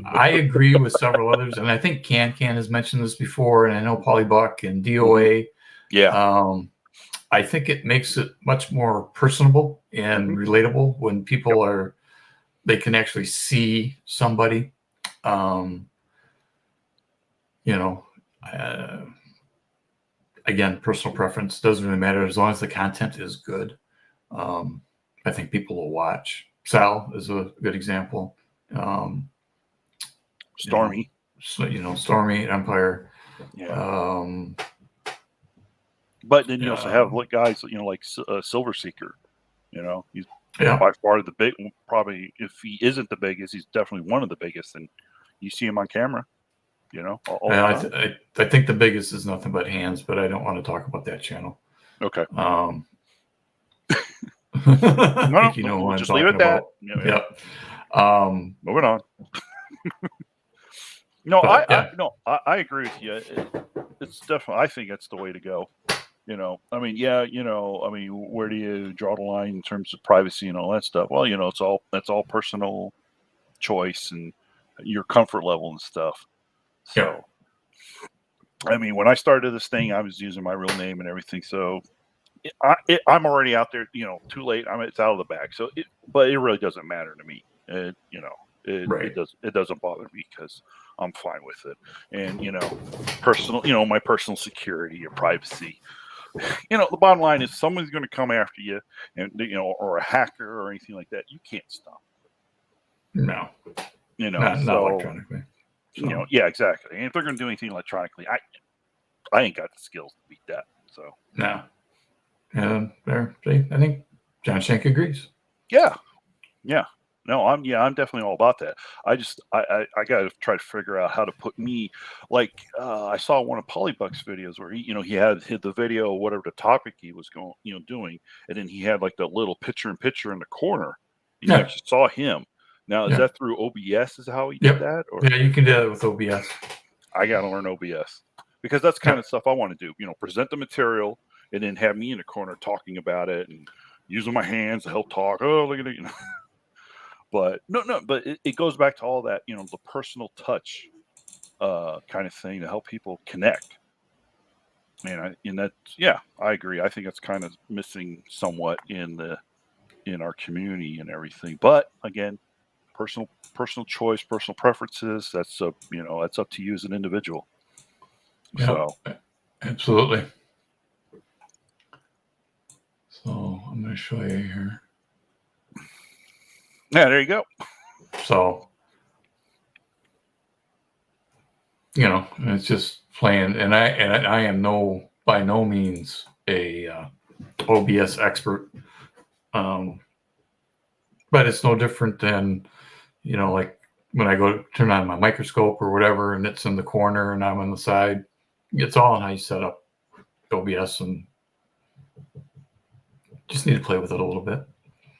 I agree with several others, and I think Can has mentioned this before, and I know Polybuck and DOA. Yeah. I think it makes it much more personable and relatable when people they can actually see somebody. You know, again, personal preference doesn't really matter as long as the content is good. I think people will watch. Sal is a good example. Stormy. Stormy Empire. Yeah. But then you also have guys, like Silver Seeker. He's by far the big. Probably, if he isn't the biggest, he's definitely one of the biggest. And you see him on camera. All the time. I think the biggest is nothing but hands, but I don't want to talk about that channel. Okay. I think you know what I'm just talking leave it at about. that. Yep. Moving on. I agree with you. It's definitely. I think it's the way to go. Where do you draw the line in terms of privacy and all that stuff? Well, that's all personal choice and your comfort level and stuff. So, when I started this thing, I was using my real name and everything. So, I'm already out there. Too late. It's out of the bag. So, but it really doesn't matter to me. It doesn't bother me because I'm fine with it. And personal, my personal security or privacy. The bottom line is someone's going to come after you, and or a hacker or anything like that. You can't stop. No. Not electronically. So. Yeah, exactly. And if they're going to do anything electronically, I ain't got the skills to beat that. So no. And I think John Shank agrees. Yeah. No, I'm definitely all about that. I got to try to figure out how to put me, I saw one of Polybuck's videos where he had the video, whatever the topic he was going, doing, and then he had the little picture in the corner. You actually saw him. Now, is that through OBS? Is how he did that? Or? Yeah, you can do that with OBS. I got to learn OBS because that's kind of stuff I want to do. Present the material and then have me in the corner talking about it and using my hands to help talk. Oh, look at it, But but it goes back to all that, the personal touch kind of thing to help people connect. I agree. I think it's kind of missing somewhat in our community and everything. But again, personal choice, personal preferences. That's that's up to you as an individual. Yeah, so absolutely. So I'm going to show you here. Yeah, there you go. So, it's just playing, and I am by no means a OBS expert, but it's no different than, like when I go to turn on my microscope or whatever, and it's in the corner and I'm on the side. It's all on how you set up OBS, and just need to play with it a little bit.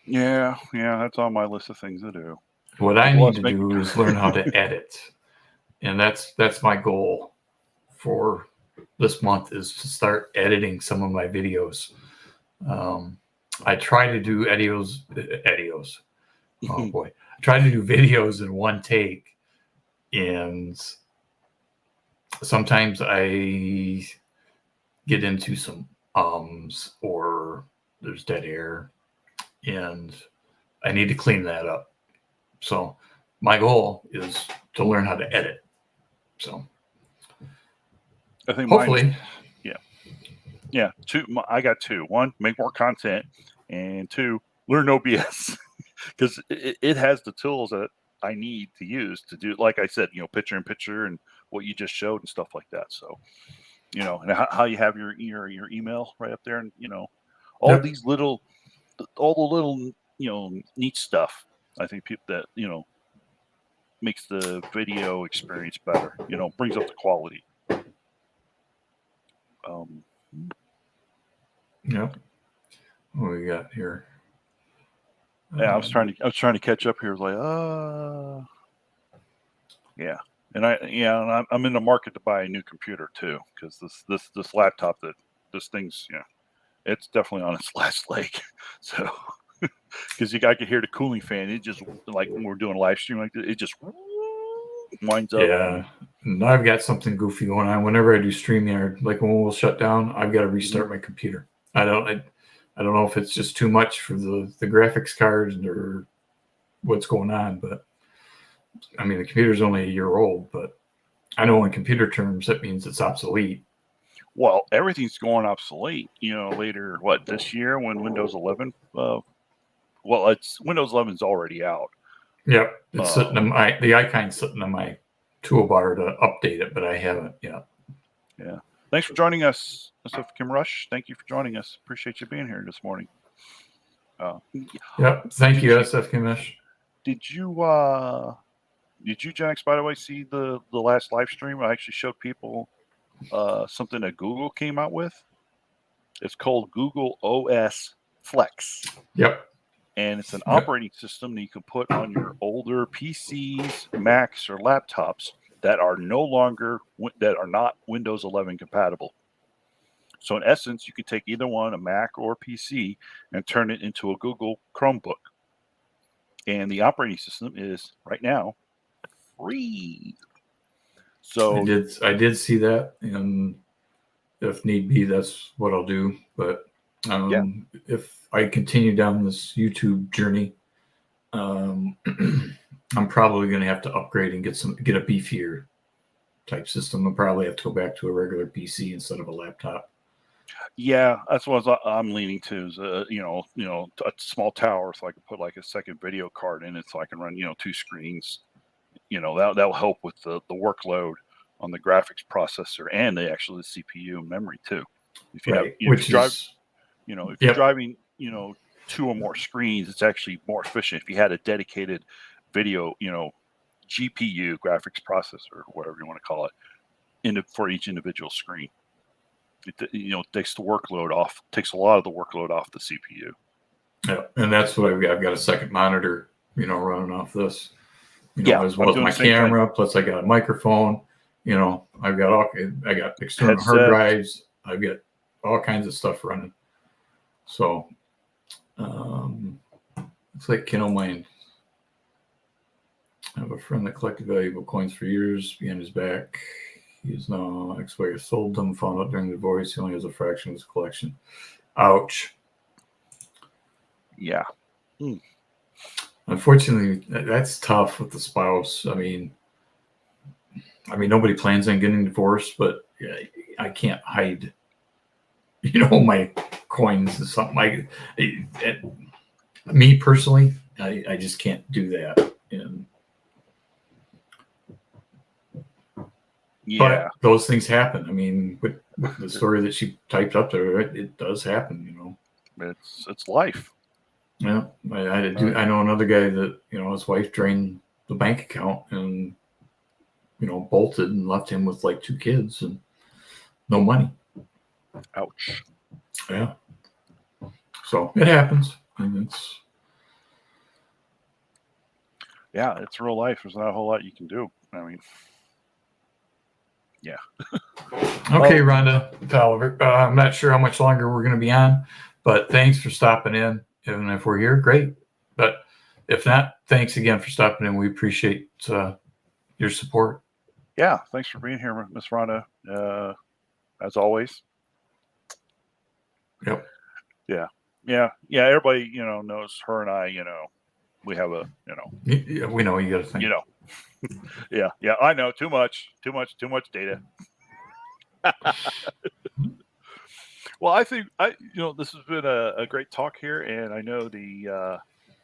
Yeah, that's on my list of things to do. What I need to do is learn how to edit. And that's my goal for this month, is to start editing some of my videos. I try to do edios. Oh boy. I try to do videos in one take. And sometimes I get into some ums or there's dead air. And I need to clean that up. So my goal is to learn how to edit. So I think hopefully, two. I got two. One, make more content, and two, learn OBS because it has the tools that I need to use to do. Like I said, picture in picture and what you just showed and stuff like that. So, and how you have your email right up there, and all the little neat stuff. I think people that makes the video experience better. Brings up the quality. Yeah. What we got here? Yeah, I was trying to catch up here. Yeah, and I'm in the market to buy a new computer too, because this laptop this thing's it's definitely on its last leg. So because I could hear the cooling fan. It just like when we're doing a live stream like this, it just winds up. Yeah. And I've got something goofy going on. Whenever I do StreamYard, like when we'll shut down, I've got to restart my computer. I don't know if it's just too much for the graphics card or what's going on, but I mean, the computer's only a year old, but I know in computer terms, that means it's obsolete. Well, everything's going obsolete, later, this year when Windows 11, it's Windows 11's already out. Yep. It's sitting in the icon's sitting in my toolbar to update it, but I haven't yet. Yeah. Thanks for joining us, SF Kim Rush. Thank you for joining us. Appreciate you being here this morning. Yep. Thank you, SF Kim Rush. Did you, Gen X, by the way, see the last live stream? I actually showed people something that Google came out with. It's called Google OS Flex. Yep. And it's an operating system that you can put on your older PCs, Macs, or laptops that are not Windows 11 compatible. So in essence, you could take either one, a Mac or PC, and turn it into a Google Chromebook. And the operating system is right now free. So I did see that, and if need be, that's what I'll do. But if I continue down this YouTube journey, I'm probably going to have to upgrade and get a beefier type system. I'll probably have to go back to a regular PC instead of a laptop. Yeah, that's what I'm leaning to. Is a small tower, so I can put like a second video card in it, so I can run 2 screens. That'll help with the workload on the graphics processor and the CPU and memory too. If you have, if you're driving 2 or more screens, it's actually more efficient. If you had a dedicated video, GPU, graphics processor, whatever you want to call it, for each individual screen. It takes a lot of the workload off the CPU. Yeah, and that's what I've got. I've got a second monitor, running off this. As well as my camera. Plus, I got I got external hard drives. I've got all kinds of stuff running. So, it's like Ken O'Mine. I have a friend that collected valuable coins for years behind his back. He is now ex-wife sold them, found out during the divorce he only has a fraction of his collection. Ouch. Yeah. Unfortunately, that's tough with the spouse. I mean, nobody plans on getting divorced, but I can't hide, my coins is something me personally, I just can't do that. And yeah, but those things happen. I mean, with the story that she typed up there, it does happen, It's life. Yeah, I know another guy that his wife drained the bank account and bolted and left him with like 2 kids and no money. Ouch. Yeah. So it happens, and it's real life. There's not a whole lot you can do. I mean, yeah. Okay, Rhonda, pal, I'm not sure how much longer we're going to be on, but thanks for stopping in. And if we're here, great. But if not, thanks again for stopping in. We appreciate your support. Yeah, thanks for being here, Miss Rhonda. As always. Yep. Yeah. Everybody, knows her and I. We have a, Yeah, we know you got to think. Yeah. I know too much data. Well, I think this has been a great talk here, and I know the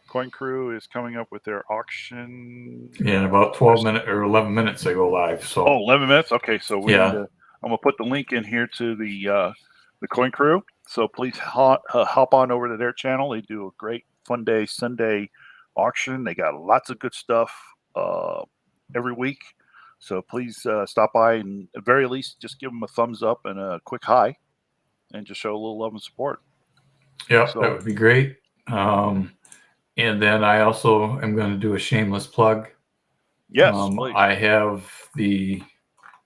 Coin Crew is coming up with their auction. Yeah, in about 12 minutes or 11 minutes they go live. So 11 minutes. Okay, so I'm gonna put the link in here to the Coin Crew. So please hop on over to their channel. They do a great Fun Day Sunday auction. They got lots of good stuff every week. So please stop by and at very least just give them a thumbs up and a quick hi, and just show a little love and support. Yeah, that would be great. And then I also am going to do a shameless plug. Yes, I have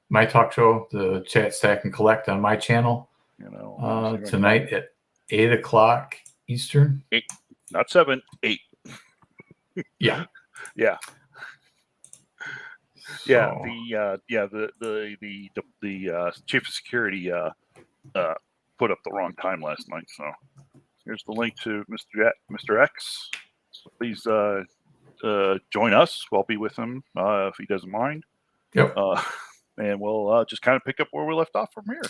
my talk show, the Chat Stack and Collect, on my channel tonight at 8 o'clock Eastern. Not 7, 8. Yeah. Yeah. Yeah. So, The chief of security put up the wrong time last night. So here's the link to Mr. X. So please join us. We'll be with him if he doesn't mind. yep. And we'll just kind of pick up where we left off from here.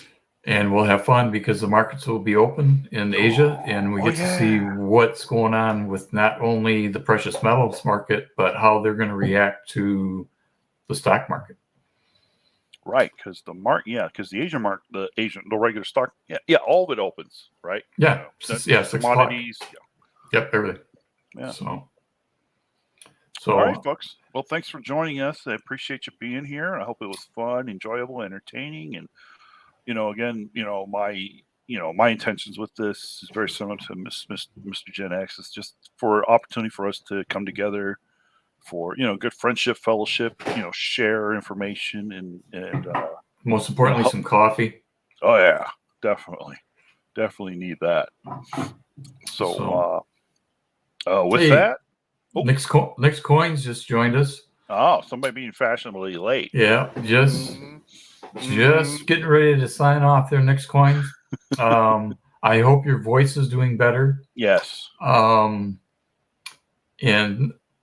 And we'll have fun because the markets will be open in Asia, and we get to see what's going on with not only the precious metals market, but how they're going to react to the stock market. Right, because the Asian market, the regular stock, all of it opens, right? Yeah, yeah, 6 o'clock. Commodities. Yep, everything. Yeah. So, all right, folks. Well, thanks for joining us. I appreciate you being here. I hope it was fun, enjoyable, entertaining, and again, my intentions with this is very similar to Mr. Gen X. It's just for opportunity for us to come together for good friendship, fellowship, share information and most importantly, some coffee. Oh yeah, definitely need that. So with that, Next Coins just joined us. Oh, somebody being fashionably late. Yeah, just getting ready to sign off their Next Coins. I hope your voice is doing better. Yes. And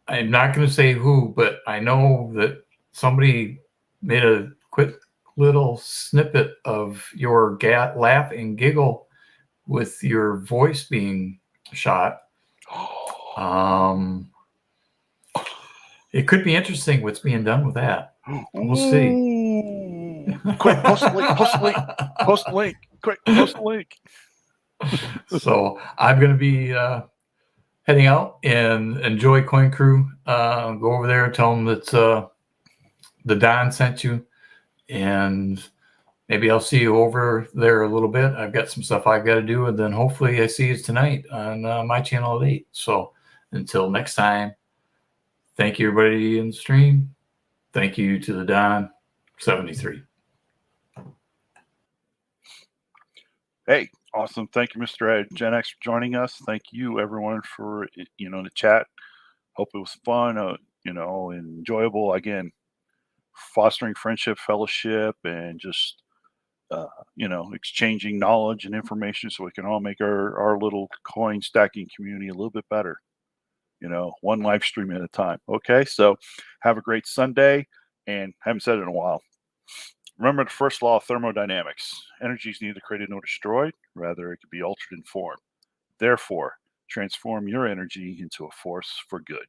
I'm not going to say who, but I know that somebody made a quick little snippet of your laugh and giggle with your voice being shot. It could be interesting what's being done with that. We'll see. Quick, post the link. Quick, post the link. So I'm going to be heading out and enjoy Coin Crew. Go over there, tell them that the DoN sent you, and maybe I'll see you over there a little bit. I've got some stuff I've got to do, and then hopefully I see you tonight on my channel at 8. So until next time, thank you everybody in the stream. Thank you to the DoN 73. Hey, awesome. Thank you, Mr. Gen X, for joining us. Thank you, everyone, for the chat. Hope it was fun, and enjoyable. Again, fostering friendship, fellowship, and just exchanging knowledge and information so we can all make our little coin stacking community a little bit better. One live stream at a time. Okay, so have a great Sunday, and haven't said it in a while. Remember the first law of thermodynamics. Energy is neither created nor destroyed. Rather, it can be altered in form. Therefore, transform your energy into a force for good.